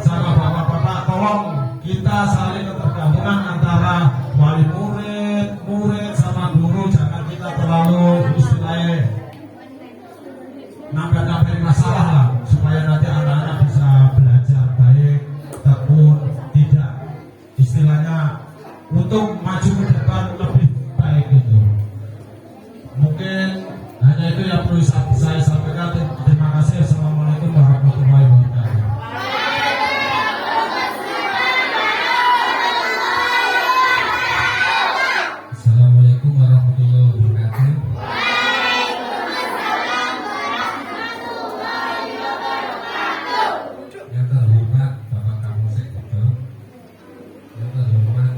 sama bapak-bapak, tolong kita saling ketergantungan antara wali murid sama guru. Jangan kita terlalu istilahnya nambah-nambahin masalah lah, supaya nanti anak-anak bisa belajar baik, tekun, tidak istilahnya untuk maju ke depan lebih baik itu. Mungkin hanya itu yang perlu saya sampaikan. Terima kasih. Assalamualaikum warahmatullahi wabarakatuh. Assalamualaikum warahmatullahi wabarakatuh. Yang terhormat Bapak Kapolsek Bogor, yang terhormat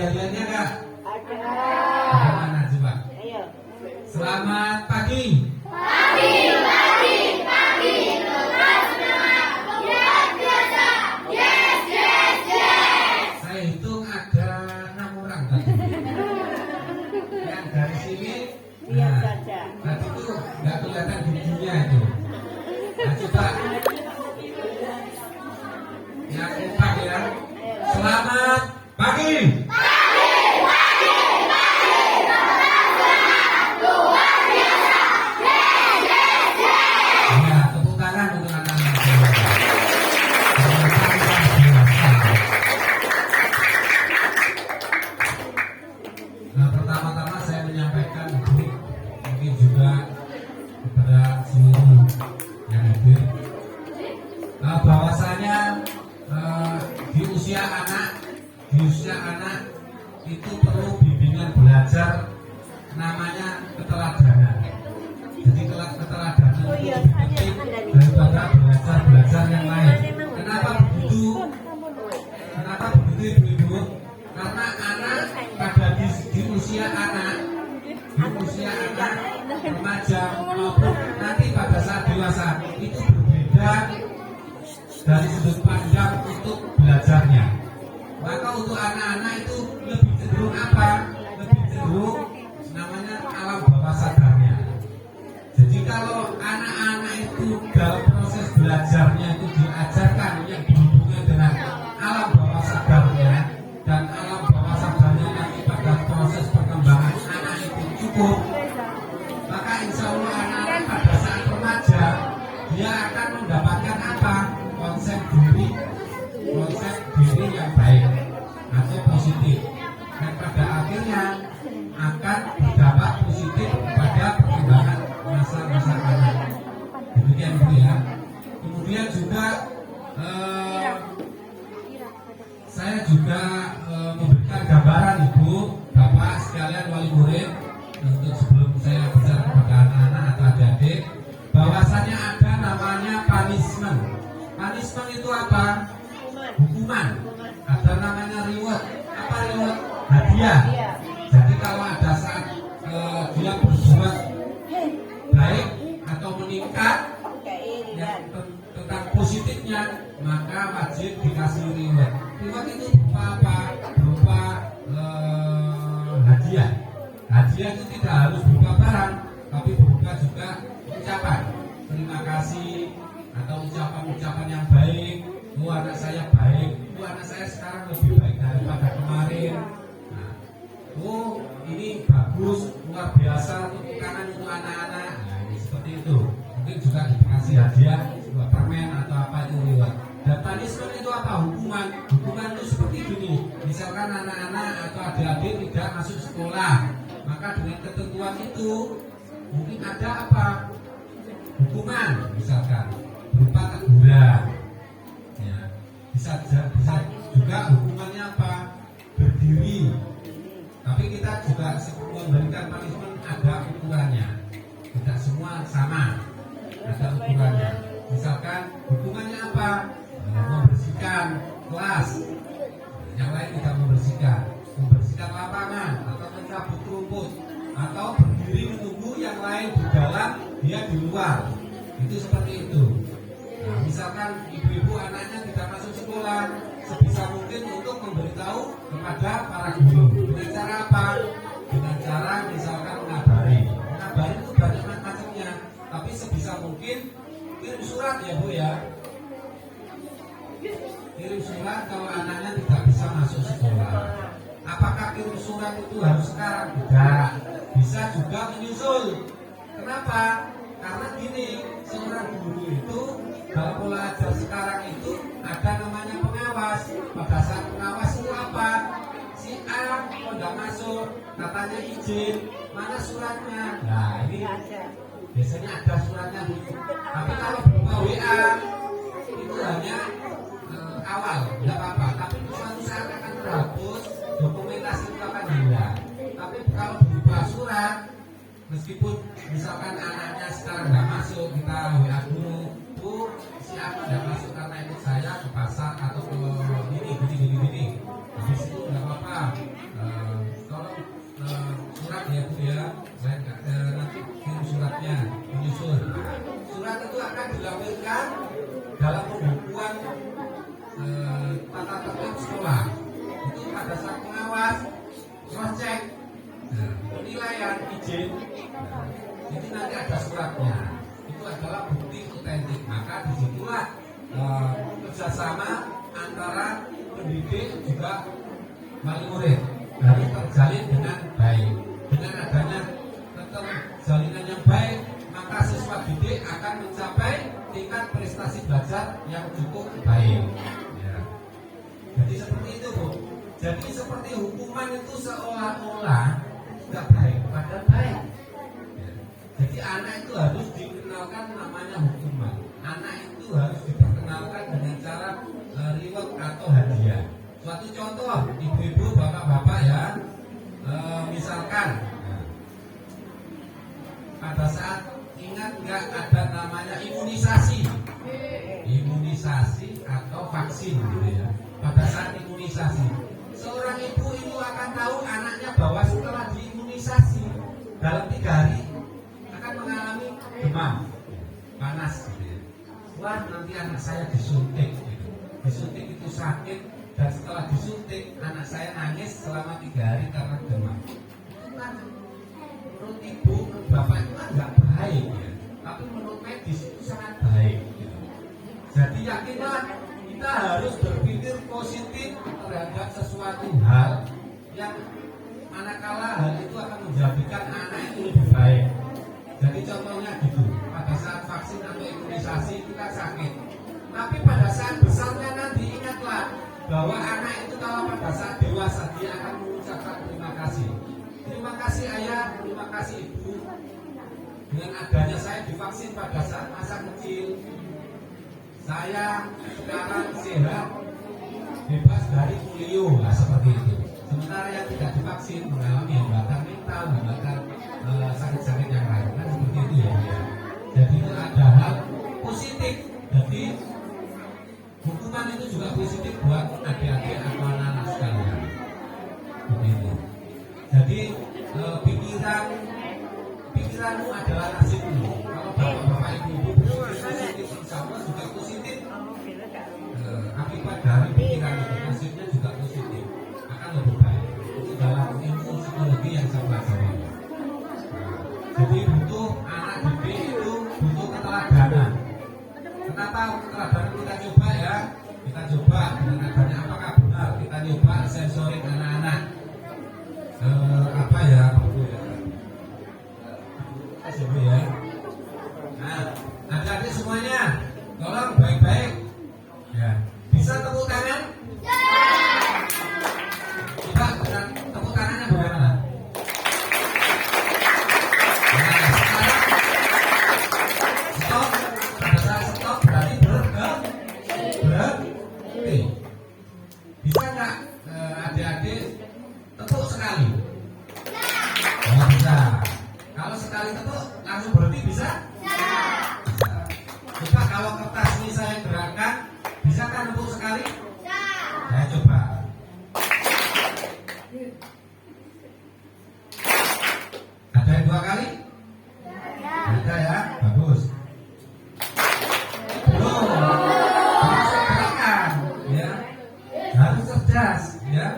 lihat-lihatnya nggak? Ada. Bagaimana coba? Ayo. Selamat pagi. Saya hitung ada 6 orang tadi. Yang dari sini, Lihat nah, saja. tadi itu nggak kelihatan giginya itu. Nah, coba yang kompak ya. Selamat pagi. Ya, tepuk tangan untuk anak-anak saya. Nah, pertama-tama saya menyampaikan Ibu, mungkin juga kepada seluruh yang hadir, bahwasanya di usia anak itu perlu bimbingan belajar namanya keteladanan. Jadi keteladanan itu lebih penting daripada belajar yang lain. Kenapa begitu? Kenapa begitu Ibu? Karena anak pada di usia anak remaja maupun nanti pada saat dewasa itu berbeda dari sudut pandang untuk belajarnya. Maka untuk anak-anak itu lebih cenderung apa? Lebih cenderung namanya alam bawah sadarnya. Jadi kalau anak-anak itu dalam proses belajarnya itu diajarkan yang berhubungan dengan alam bawah sadarnya, dan alam bawah sadarnya nanti pada proses perkembangan anak itu cukup, maka insya Allah anak-anak pada saat remaja dia akan mendapatkan apa? Konsep diri yang baik atau positif, dan pada akhirnya akan berdampak positif pada perkembangan masa-masa anak. Demikian Bu ya. Kemudian juga saya juga memberikan gambaran Ibu, Bapak sekalian wali murid, untuk sebelum saya bicara kepada anak-anak atau adik-adik, bahwasanya ada namanya punishment. Punishment itu apa? Hukuman. Ada namanya reward. Apa reward? Hadiah. Jadi kalau ada saat dia berbuat baik atau meningkat yang tentang positifnya, maka wajib dikasih reward. Reward itu berupa apa? Berupa hadiah. Hadiah itu tidak harus berupa barang, tapi berupa juga ucapan terima kasih atau ucapan-ucapan yang baik. Anak saya baik, anak saya sekarang lebih baik daripada kemarin. Nah, ini bagus, luar biasa, tepuk tangan untuk anak-anak. Nah, ini seperti itu. Mungkin juga dikasih hadiah, sebuah permen atau apa itu reward. Dan punishment itu apa? Hukuman. Hukuman itu seperti ini. Misalkan anak-anak atau adik-adik tidak masuk sekolah, maka dengan ketentuan itu mungkin ada apa? Hukuman, misalkan berupa teguran. Ya, bisa juga hukumannya apa? Berdiri. Tapi kita juga memberikan punishment ada ukurannya. Tidak semua sama. Ada ukurannya. Misalkan hukumannya apa? Membersihkan kelas. Yang lain tidak membersihkan lapangan atau mencabut rumput atau berdiri menunggu yang lain di dalam, dia di luar. Itu seperti itu. Nah, misalkan ibu-ibu anaknya tidak masuk sekolah, sebisa mungkin untuk memberitahu kepada para guru. Dengan cara apa? Dengan cara misalkan mengabari. Mengabari itu banyak macamnya, tapi sebisa mungkin kirim surat ya Bu ya. Kirim surat kalau anaknya tidak bisa masuk sekolah. Apakah kirim surat itu harus sekarang? Tidak. Bisa juga menyusul. Kenapa? Karena gini, seorang guru itu dalam pola ajar sekarang itu ada namanya pengawas. Pada saat pengawas itu apa? Si A kalau nggak masuk, katanya izin, mana suratnya? Nah ini biasanya ada suratnya. Tapi kalau berupa WA itu hanya awal, nggak apa-apa. Tapi suatu saat akan terhapus, dokumentasi itu akan hilang. Tapi kalau berupa surat, meskipun misalkan anaknya sekarang nggak masuk, kita WA guru, Bu, siapa nggak masuk karena ikut saya ke pasar atau ke gini. Habis itu nggak apa-apa. cross check, penilaian izin, itu nanti ada suratnya. Itu adalah bukti otentik. Maka disitulah kerjasama antara pendidik juga wali murid harus terjalin dengan baik. Dengan adanya jalinan yang baik, maka siswa didik akan mencapai tingkat prestasi belajar yang cukup baik. Ya. Jadi seperti itu, Bu. Jadi seperti hukuman itu seolah-olah tidak baik, padahal baik. Ya. Jadi anak itu harus dikenalkan namanya hukuman. Anak itu harus diperkenalkan dengan cara reward atau hadiah. Suatu contoh, ibu-ibu, bapak-bapak ya, misalkan pada saat ingat nggak ada namanya imunisasi atau vaksin gitu ya. Pada saat imunisasi, seorang ibu itu akan tahu anaknya bahwa setelah diimunisasi dalam 3 hari akan mengalami demam, panas gitu ya. Wah, nanti anak saya disuntik gitu. Disuntik itu sakit, dan setelah disuntik anak saya nangis selama 3 hari karena demam. Itu kan menurut ibu, menurut bapak itu kan nggak baik ya. Tapi menurut medis itu sangat baik gitu. Jadi yakinlah kita harus berpikir positif terhadap sesuatu hal yang manakala hal itu akan menjadikan anak itu lebih baik. Jadi contohnya gitu, pada saat vaksin atau imunisasi kita sakit, tapi pada saat besarnya nanti ingatlah bahwa anak itu kalau pada saat dewasa dia akan mengucapkan terima kasih. Terima kasih ayah, terima kasih ibu. Dengan adanya saya divaksin pada saat masa kecil, saya sekarang sehat, bebas dari polio, nah seperti itu. Sementara yang tidak divaksin mengalami hambatan mental, hambatan sakit-sakit yang lain, kan seperti itu ya. Jadi itu ada hal positif. Jadi hukuman itu juga positif buat adik-adik atau anak-anak sekalian. Begitu. Jadi pikiranmu adalah nasibmu. Kalau bapak-bapak ibu positif, insya Allah juga positif. Akibat dari pikiran itu nasibnya juga positif, akan lebih baik. Itu dalam ilmu psikologi yang saya pelajari. Jadi butuh anak didik itu butuh keteladanan. Kenapa keteladanan kita coba ya? Kita coba dengan adanya apakah benar kita coba sensorik anak-anak. Apa ya? Ya. Nah, adik-adik semuanya, tolong baik-baik. Ya, bisa tepuk tangan? Coba tepuk tangannya bagaimana? Nah, sekarang stop. Pada saat stop berarti berhenti. Bisa nggak adik-adik tepuk sekali? Oh, bisa. Kalau sekali tepuk langsung berhenti bisa? Bisa. Coba kalau kertas ini saya gerakkan, bisa kan tepuk sekali? Bisa. Saya coba. Ada yang 2 kali? Ada ya, bagus. Belum. Harus saya gerakkan, ya. Harus cerdas, ya.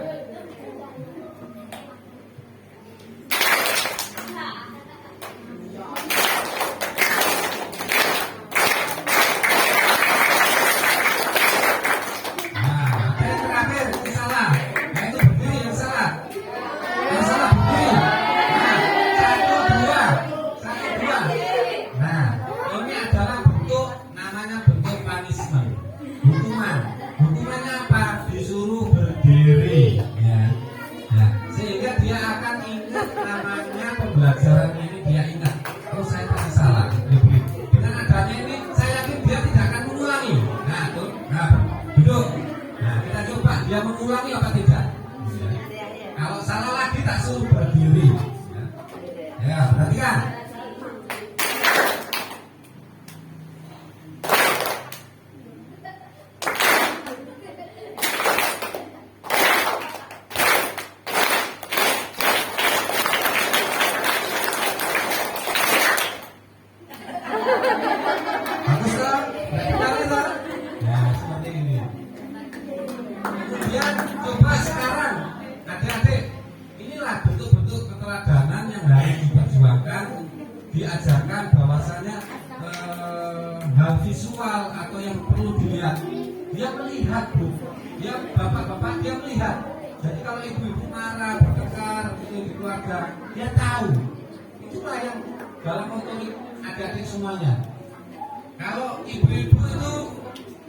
Hukumannya apa? Disuruh berdiri, ya. Nah, sehingga dia akan ingat namanya pembelajaran ini, dia ingat. Oh, saya pasti salah. Dengan adanya ini, saya yakin dia tidak akan mengulangi. Nah, tuh, duduk. Nah, kita coba dia mengulangi apa tidak? Ya. Kalau salah lagi tak suruh berdiri. Ya, perhatikan. Bagus kan? Ya, seperti ini. Kemudian coba sekarang adik-adik, inilah dia melihat Bu, dia bapak-bapak dia melihat. Jadi kalau ibu-ibu marah, bertengkar gitu di keluarga, dia tahu. Itulah yang dalam otorik adik-adik semuanya. Kalau ibu-ibu itu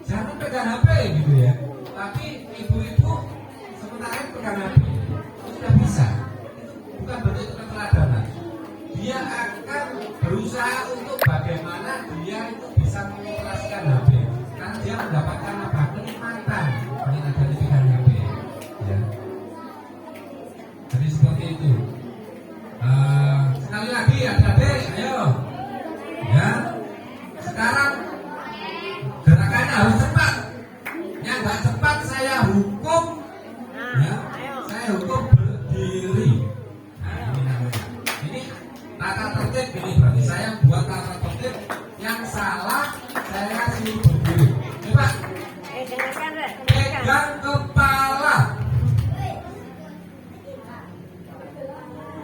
jangan pegang HP gitu ya, tapi ibu-ibu sementara pegang HP itu sudah bisa. Itu bukan bentuk keteladanan. Dia akan berusaha untuk bagaimana dia itu bisa mengoperasikan HP, karena dia mendapatkan apa? Kenikmatan dengan adanya pegang HP. Ya. Jadi seperti itu. Sekali lagi adik-adik, ayo. Ya. Sekarang gerakannya harus cepat. Yang nggak cepat saya hukum. Ya. Saya hukum berdiri. Nah, ini namanya. Ini tata tertib ini berarti saya buat tata tertib. Yang salah saya kasih berdiri. Coba. Pegang kepala.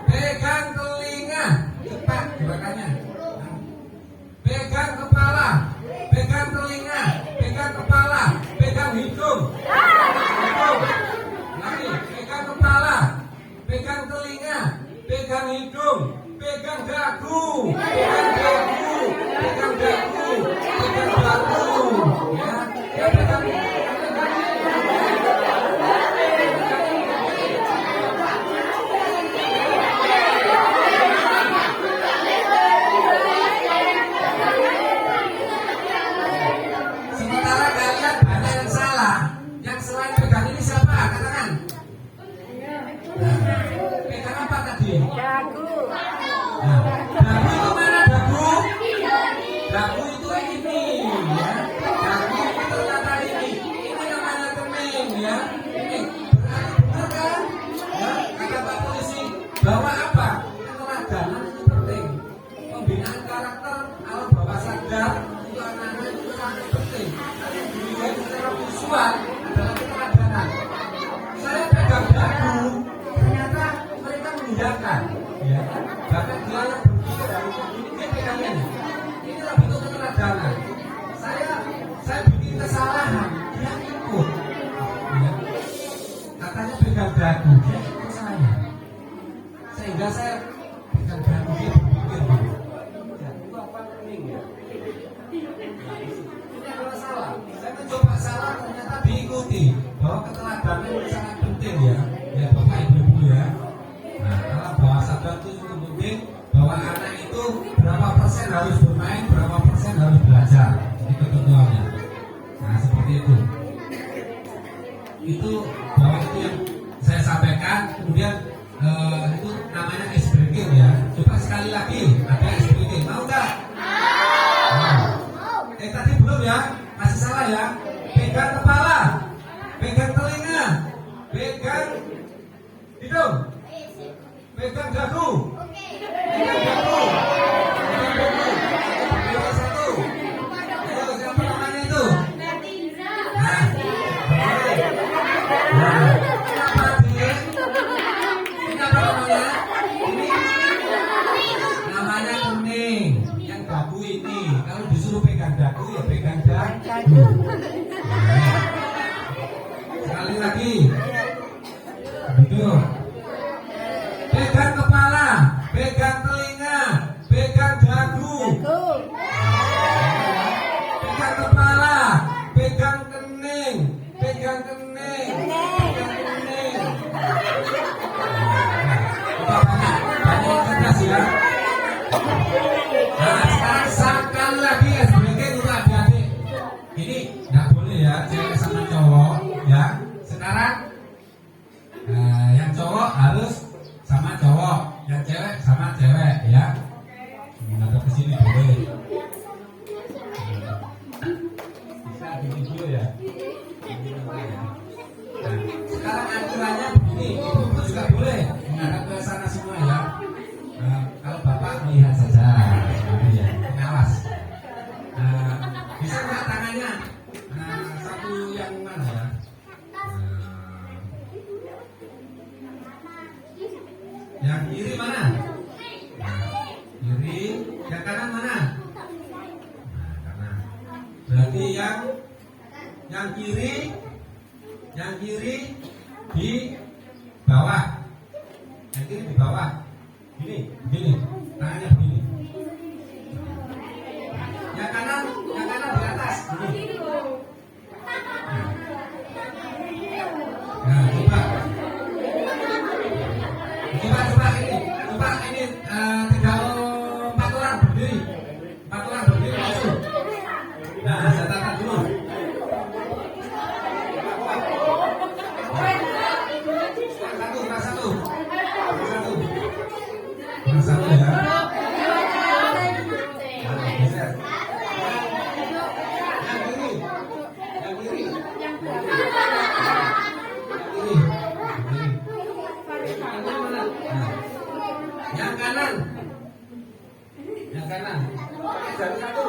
Pegang telinga. Cepat gerakannya. Pegang kepala. Pegang telinga. Pegang kepala. Pegang hidung. Hidung. Lagi. Pegang kepala. Pegang telinga. Pegang hidung. Pegang dagu. Pegang dagu. Pegang dagu. Pegang dagu. Ya. Ya pegang. Sementara kalian banyak yang salah. Yang selain pegang ini siapa? Katakan. Nah, pegang apa tadi? Dagu. Nah, dagu itu mana dagu? Dagu itu ini, ya. Dagu itu ternyata ini. Ini namanya kening, ya. Ini berarti benar kan? Ya, kata Pak Polisi bahwa apa? Keteladanan itu penting. Pembinaan karakter alam bawah sadar untuk anak-anak itu sangat penting. Yang dilihat secara visual adalah keteladanan. Saya pegang dagu, ternyata mereka mengiyakan, ya. Bahkan dia yang berpikir dari ini dia pegangnya nih. Inilah bentuk keteladanan. Saya bikin kesalahan, dia ikut, ya. Katanya pegang dagu, dia ikut saya. Sehingga saya pegang dagu, dia berpikir gitu. Ya, itu apa kening ya? Ini adalah salah. Saya mencoba salah, ternyata diikuti. Bahwa keteladanan itu sangat penting ya. Ya Bapak Ibu ya. Nah, kalau bawah sadar itu cukup penting bahwa anak itu berapa persen harus bermain, berapa persen harus belajar. Itu ketentuannya. Nah, seperti itu. Itu bahwa itu yang saya sampaikan. Kemudian itu namanya ice breaking ya. Coba sekali lagi ada ice breaking. Mau nggak? Nah. Tadi belum ya? Masih salah ya? Pegang kepala, pegang telinga, pegang hidung, pegang dagu, pegang dagu, pegang dagu. Pegang satu. Ayo, siapa namanya itu? Nah, nah, kenapa dia? Ini apa namanya? Ini namanya kening. Yang dagu ini, kalau disuruh pegang dagu ya pegang dagu. Sekali lagi. Begitu. Pegang kepala, pegang telinga, pegang dagu. Pegang kepala, pegang kening, pegang kening, pegang kening. Banyak yang cerdas ya. Nah, sekarang sekali lagi ya sebagai untuk adik-adik. Ini nggak boleh ya, cewek sama cowok ya. Sekarang yang cowok harus sama cowok, yang cewek sama cewek ya. Menghadap ke sini boleh. Bisa di video ya. Nah, sekarang aturannya begini, ibu juga boleh menghadap ke sana semua ya. Kalau bapak melihat saja, ya, pengawas. Bisa nggak tangannya? Satu yang mana ya? Yang kiri mana? Kiri. Yang kanan mana? Kanan. Berarti yang Yang kiri di bawah. Yang kiri di bawah. Begini. Tangannya begini. Yang kanan di atas. Begini. Nah, coba ini tinggal 4 orang berdiri. 4 orang berdiri langsung. Nah, saya tatap dulu. Satu ya. Yang kanan. Jadi satu.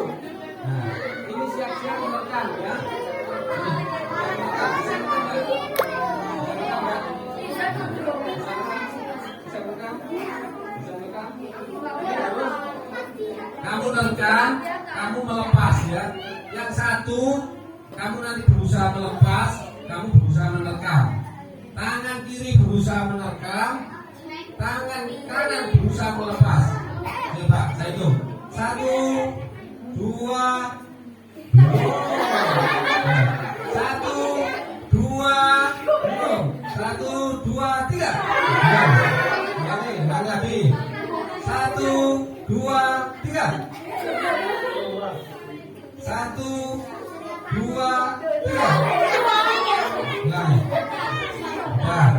Nah, ini siap-siap menekan ya. Kamu menekan, kamu melepas ya. Yang satu, kamu nanti berusaha melepas, kamu berusaha menekan. Tangan kiri berusaha menekan, tangan kanan berusaha melepas. Coba, saya hitung. 1, 2, 1, 2, 3. Lagi. 1, 2, 3. 1, 2, 3. Ulangi. Nah,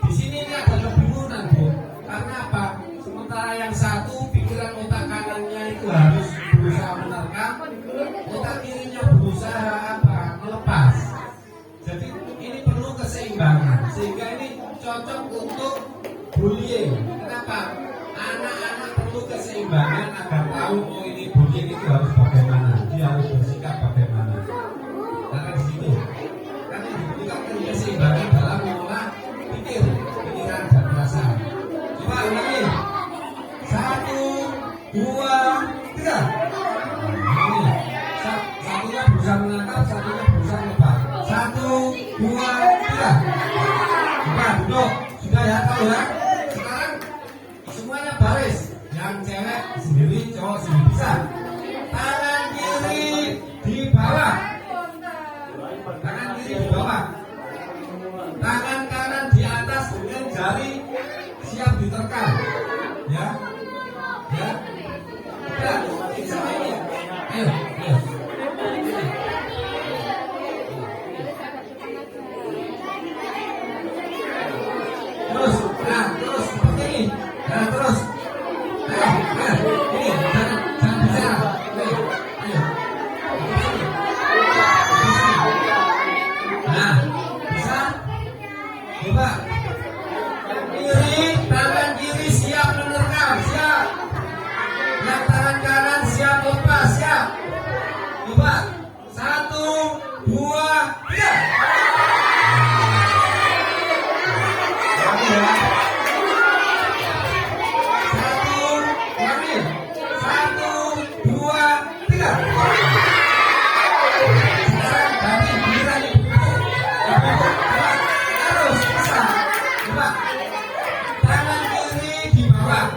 di sini ini ada kebingungan, Bu. Karena apa? Sementara yang satu pikiran otak kanannya itu harus berusaha menerkam, otak kirinya berusaha apa? Melepas. Jadi ini perlu keseimbangan. Sehingga ini cocok untuk bullying. Kenapa? Anak-anak perlu keseimbangan agar tahu oh ini bullying itu harus bagaimana, dia harus bersikap bagaimana. Karena di situ kan dibutuhkan keseimbangan dalam mengolah pikiran dan perasaan. Coba ulangi. 1, 2, 3. Ini satunya berusaha menangkap, satunya berusaha melepas. 1, 2, 3. Coba duduk. Sudah ya, tahu ya? Sekarang semuanya baris. Yang cewek sendiri, cowok sendiri bisa. Tangan kiri di bawah. Tangan kiri di bawah. Tangan kanan di atas dengan jari siap diterkam. Ya. Ya. Ya, ini sama ini. Ayo. Terus seperti ini. Nah, terus. Ayo. Ini, jangan bicara. Ayo. Nah, bisa? Coba. Tangan kiri siap menerkam, siap. Yang tangan kanan siap lepas, siap. Coba. 1, 2, 3. Lagi ya. 1, 2, 3. Sekarang ganti giliran ibu. Terus bisa. Coba. Tangan kiri di bawah.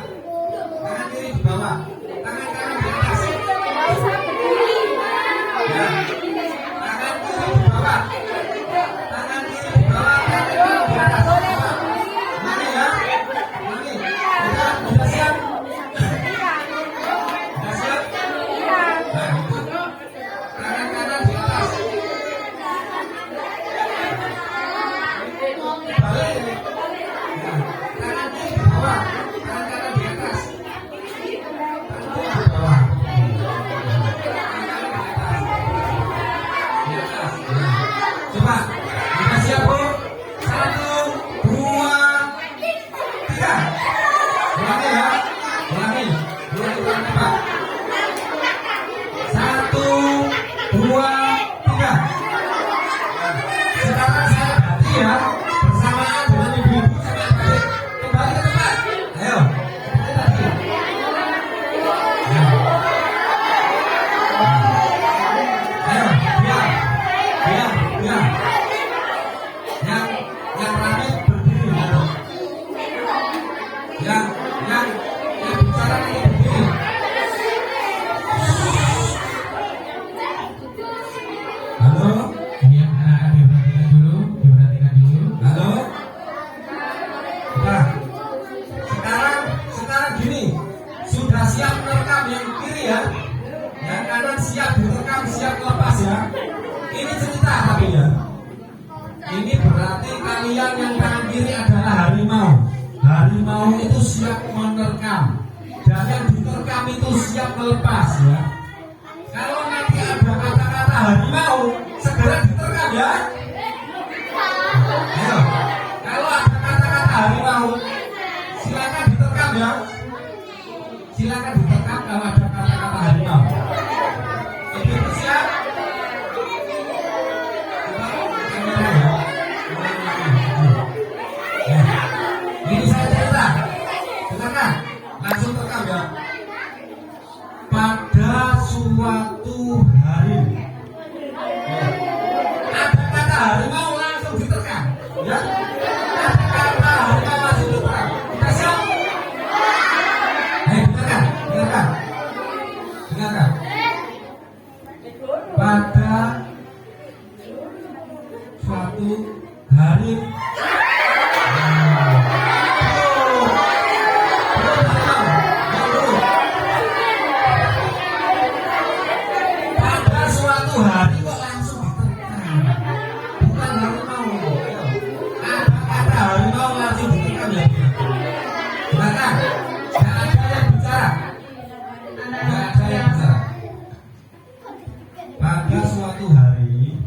Tangan kiri di bawah. Tangan kanan di atas. Ya. Tangan kiri di bawah. Tangan kiri di bawah. Tangan kanan di atas. Ulangi ya. Ulangi. Sudah siap? Sudah siap? Nah, itu. Tangan kanan di atas. Balik. Nah, tangan kiri di bawah. Tangan kanan di atas. Tangan kiri di bawah. Di atas. Coba. Sudah siap, Bu? 1, 2, 3. Ulangi ya. Ulangi, Pak. 1, 2, 3. Sekarang saya ganti ya. Bersamaan dengan ibu-ibu saya balik. Kembali ke tempat. Ayo. Seperti tadi. Ayo, biar siap merekam yang kiri ya. Yang kanan siap direkam, siap lepas ya. Ini cerita tapi ya. Ini berarti kalian yang kanan kiri adalah harimau. Harimau itu siap menerkam dan yang diterkam itu siap melepas ya. Kalau nanti ada kata-kata harimau, segera diterkam ya. Ayo. Kalau ada kata-kata harimau, silakan diterkam ya. Silakan diterkam kalau ada kata-kata harimau. Ibu siap? Ini saya cerita, dengarkan, langsung terekam ya. Pada suatu hari, ada kata harimau langsung diterkam, ya. Ada kata harimau langsung diterkam. Kita siap? Dengarkan, dengarkan, dengarkan. Pada suatu hari. Pada suatu hari kok langsung diterkam. Bukan harimau. Ada kata harimau langsung diterkam ya. Silakan. Tidak ada yang bicara. Tidak ada yang bicara. Pada suatu hari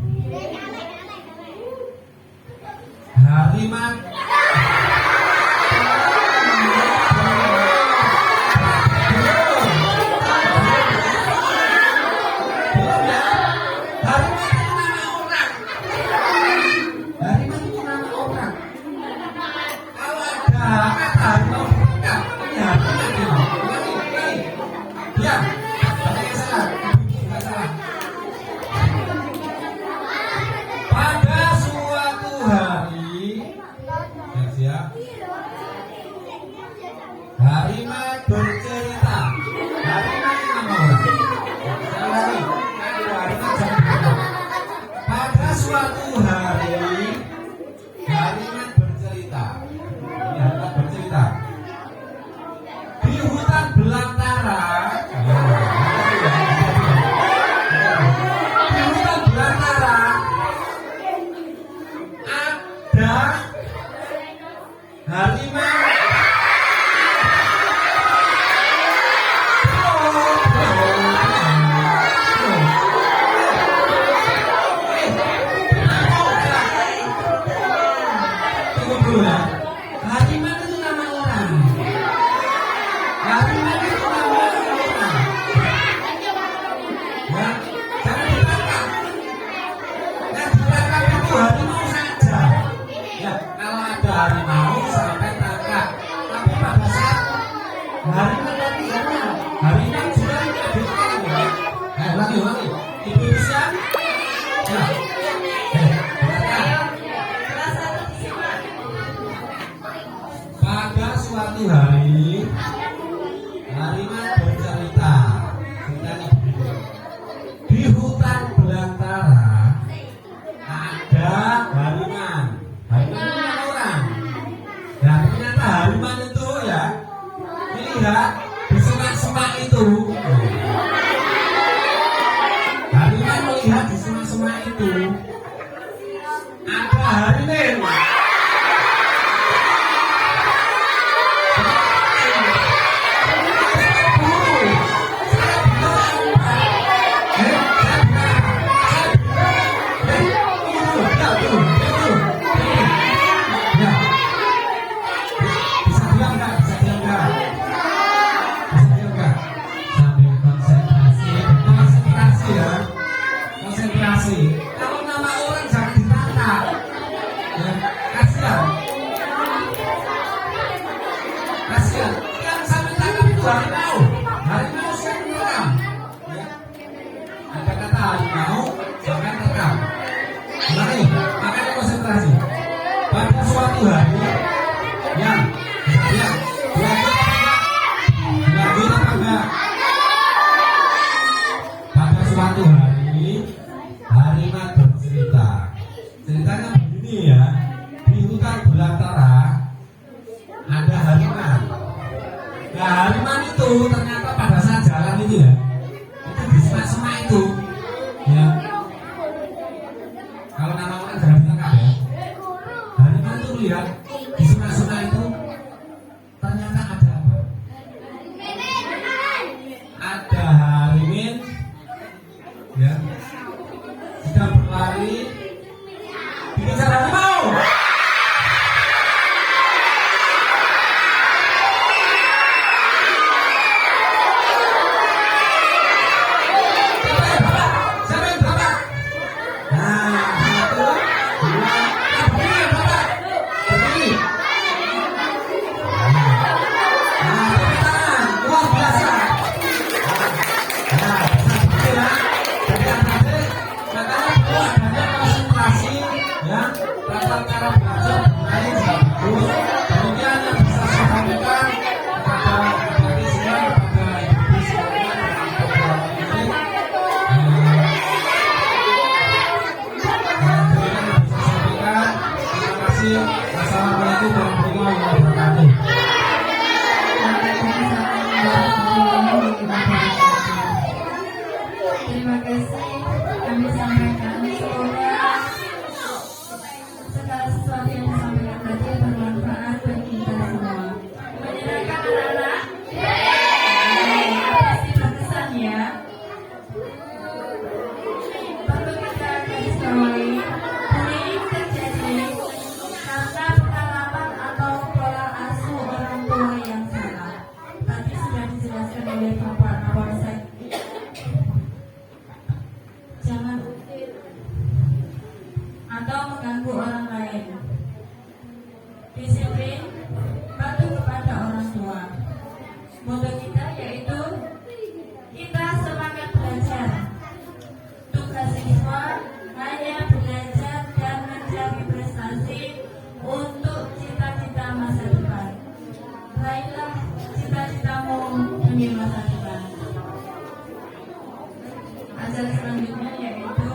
harimau pada suatu hari, siap. Harimau bercerita. Harimau itu nama orang. Pada suatu hari, harimau bercerita. Ini harimau bercerita. Di hutan belantara. Di hutan belantara ada harimau. Harimau itu nama orang. Harimau itu nama orang. Ya, jangan ditangkap. Yang ditangkap itu harimau saja. Ya, kalau ada harimau sampai tangkap. Tapi pada saat harimau tadi harimau juga tidak ditangkap. Lagi. Ibu siap? Ya. Pada suatu hari, harimau bercerita. Ceritanya begini. Di hutan belantara ada harimau. Harimau itu nama orang. Dan ternyata harimau itu ya, lihat di semak-semak itu. Harimau melihat di semak-semak itu ada harimau. Kalau nama orang jangan ditangkap, ya, kasihan. Yang sampai tangkap itu harimau siap merekam. Ya. Ada kata harimau, jangan rekam. Mari, makanya konsentrasi. Pada suatu hari, yang dilanjut apa enggak? Pada suatu hari, harimau bercerita. Ceritanya begini ya. Di hutan belantara ada harimau. Nah, harimau itu ternyata itu ya, itu di semak-semak itu ya. Kalau nama orang jangan lengkap ya. Harimau itu lihat di semak-semak itu ternyata ada apa? Ada harimau ya, sedang berlari dikejar harimau. Assalamualaikum warahmatullahi wabarakatuh. Terima kasih kami sampaikan, semoga segala sesuatu yang disampaikan tadi bermanfaat bagi kita semua. Menyenangkan anak-anak? Pasti berkesan ya. Perlu kita garis bawahi, bullying terjadi karena pengalaman atau pola asuh orang tua yang salah. Tadi sudah dijelaskan oleh Bapak Kapolsek. Jangan atau mengganggu orang lain. Disiplin, patuh kepada orang tua. Moto kita yaitu kita semangat belajar. Tugas siswa hanya belajar dan mencari prestasi untuk cita-cita masa depan. Raihlah cita-citamu demi masa depan. Acara selanjutnya yaitu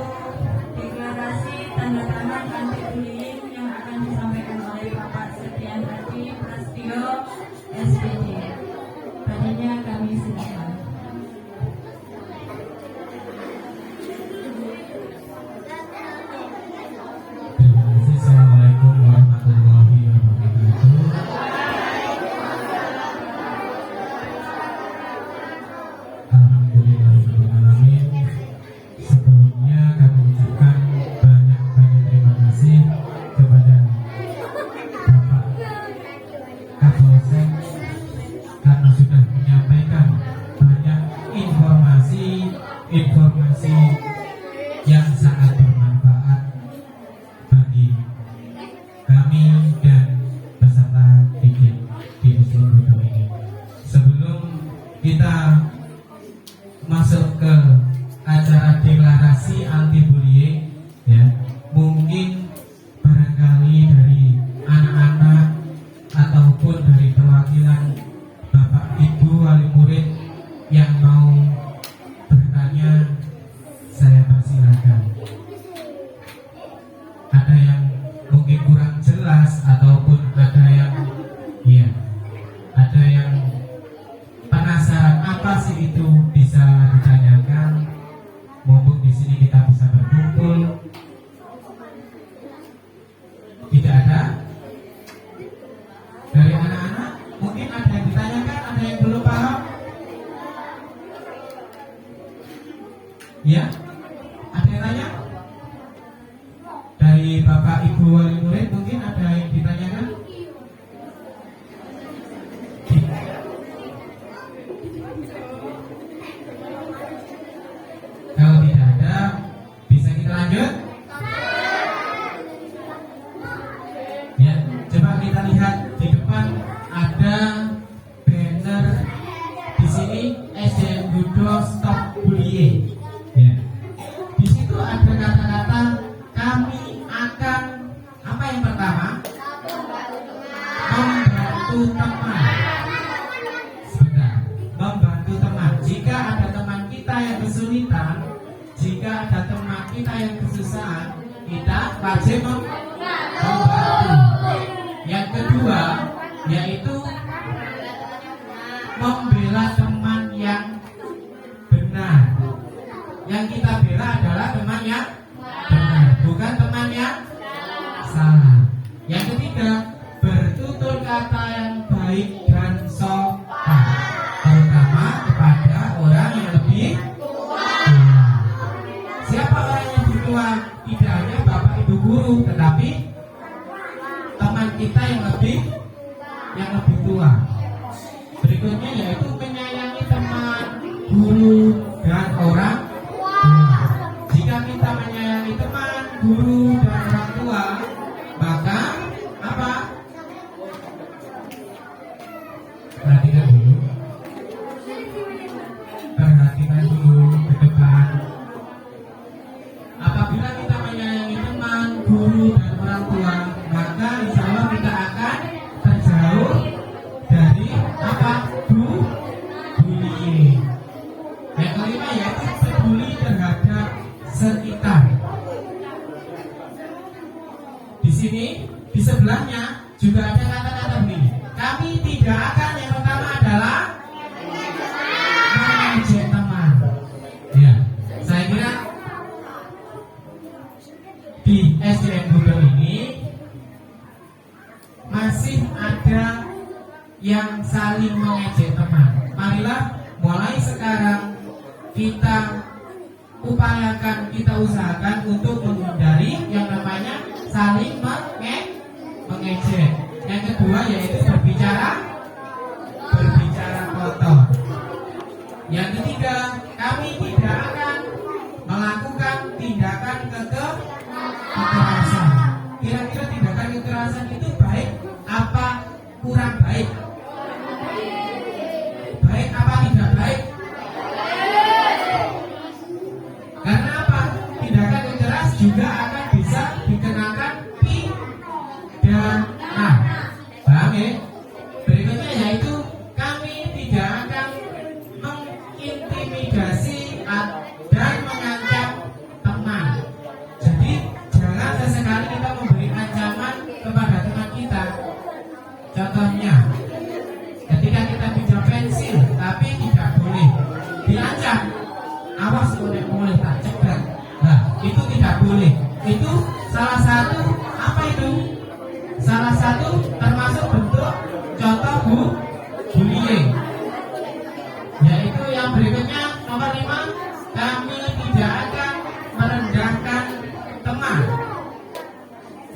deklarasi tanda tangan anti bullying yang akan disampaikan oleh Bapak Setian Hadi Prasetyo SPD. Padanya kami silakan. Assalamualaikum warahmatullahi wabarakatuh. Alhamdulillahirrahmanirrahim. Sebelumnya kami ucapkan banyak-banyak terima kasih kepada Bapak Kapolsek karena sudah menyampaikan banyak informasi yang sangat bermanfaat bagi kami dan peserta didik di Muslim Bodo ini. Sebelum kita masuk ke acara deklarasi anti bullying ya, mungkin barangkali dari anak-anak ataupun dari perwakilan Bapak Ibu wali murid yang mau bertanya, saya persilakan. Ada yang mungkin kurang jelas ataupun ada yang ada yang penasaran apa sih itu, bisa ditanyakan. Mumpung di sini kita bisa berkumpul. Tidak ada dari anak-anak, mungkin ada yang ditanyakan, ada yang belum paham. Ya, ada yang tanya? Dari Bapak Ibu wali murid mungkin ada yang ditanyakan? Kalau tidak ada, bisa kita lanjut? Ya, coba kita lihat di depan ada banner di sini SDN Gudo Stop Bullying. Ya. Di situ ada kata-kata kami akan apa yang pertama? Membantu teman. Sebentar, membantu teman. Jika ada teman kita yang kesulitan, jika ada teman kita yang kesusahan, kita wajib membantu. Yang kedua yaitu membela teman yang Yang kita bela adalah teman yang benar, bukan teman yang salah. Yang ketiga, bertutur kata yang baik dan sopan, terutama kepada orang yang lebih tua. Siapa orang yang lebih tua? Tidak hanya bapak ibu guru, tetapi teman kita yang lebih tua. Berikutnya yaitu menyayangi teman, guru, dan orang tua. Jika kita menyayangi teman, guru, dan orang tua, maka apa? Perhatikan dulu. Perhatikan dulu ke depan. Apabila kita menyayangi teman, guru, dan orang tua, maka insya Allah kita akan terjauh dari apa? Bullying. Yang kelima yaitu peduli terhadap sekitar. Di sini, di sebelahnya juga ada kata-kata begini. Kami tidak akan, yang pertama adalah mengejek teman. Ya, saya kira di SDN Gudel ini masih ada yang saling mengejek teman. Marilah mulai sekarang kita upayakan, kita usahakan untuk menghindari yang namanya saling mengejek. Yang kedua yaitu berbicara kotor. Yang ketiga, kami tidak akan melakukan tindakan kekerasan. Kira-kira tindakan kekerasan itu baik apa kurang baik? Baik apa tidak baik? Karena apa? Tindakan kekeras juga akan bisa dikenakan pidana. Paham ya? Berikutnya yaitu kami tidak akan mengintimidasi dan mengancam teman. Jadi jangan sesekali kita memberi ancaman kepada teman kita. Contohnya, ketika kita pinjam pensil tapi tidak boleh diancam, awas boleh tak cegat. Nah, itu tidak boleh. Itu salah satu apa itu? Salah satu termasuk bentuk contoh bullying. Yaitu yang berikutnya nomor 5, kami tidak akan merendahkan teman.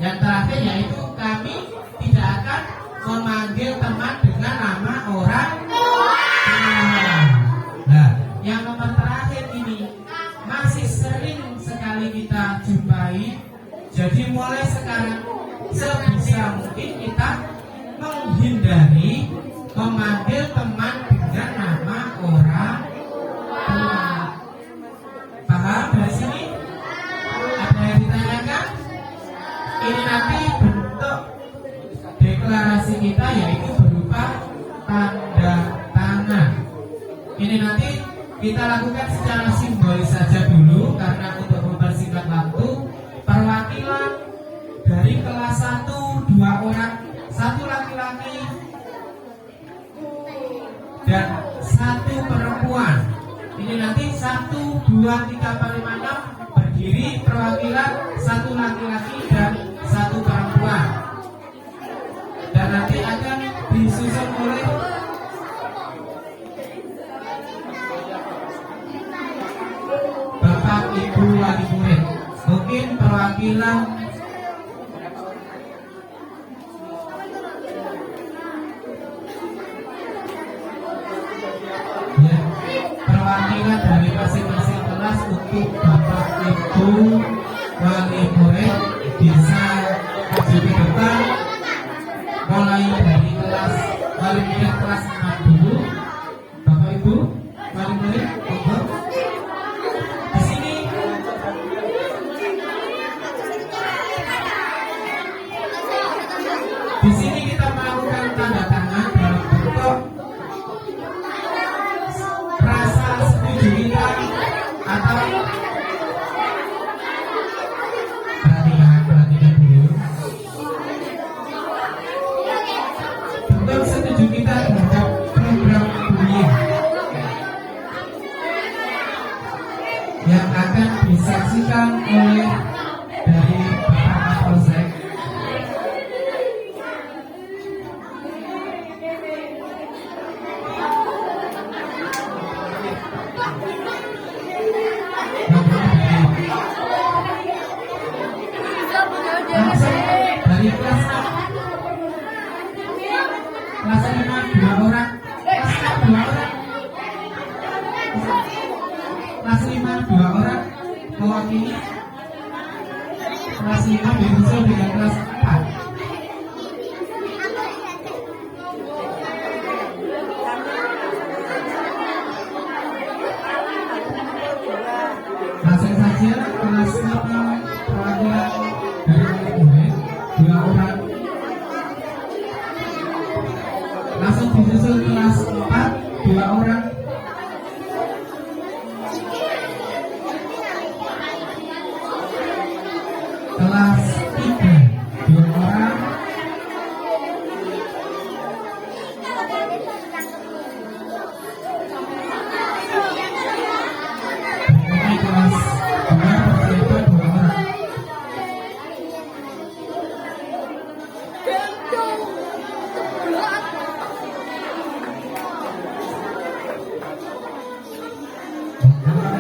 Yang terakhir yaitu kami tidak akan memanggil teman dengan nama orang tua. Nah, yang nomor terakhir ini masih sering sekali kita jumpai. Jadi mulai sekarang sebisa mungkin kita menghindari memanggil teman dengan nama orang tua. Paham dari sini? Ada yang ditanyakan? Ini nanti bentuk deklarasi kita yaitu berupa tanda tangan. Ini nanti kita lakukan secara simbolis saja dulu karena untuk mempersingkat waktu. Perwakilan dari kelas 1 2 orang, 1 laki-laki dan 1 perempuan. Ini nanti 1 2 3 4 5 6 berdiri perwakilan 1 laki-laki dan 1 perempuan. Dan nanti akan disusun oleh Bapak Ibu wali murid. Mungkin perwakilan ya, perwakilan dari masing-masing kelas untuk Bapak Ibu wali murid bisa maju ke depan, mulai dari kelas wali murid kelas 6 dulu. Bapak Ibu wali murid, monggo. Di sini kita melakukan tanda tangan dalam bentuk rasa setuju kita atau perhatikan dulu. Bentuk setuju kita terhadap Langsung disusul kelas 4 2 orang. Kelas 3 2 orang. Berikutnya kelas 2 berjumpa 2 orang.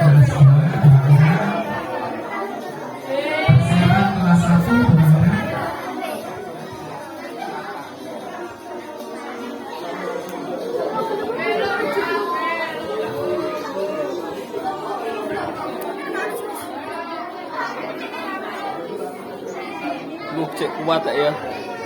Kelas 2 2 orang. Persiapan kelas 1 2 orang. Cek kuat tak ya?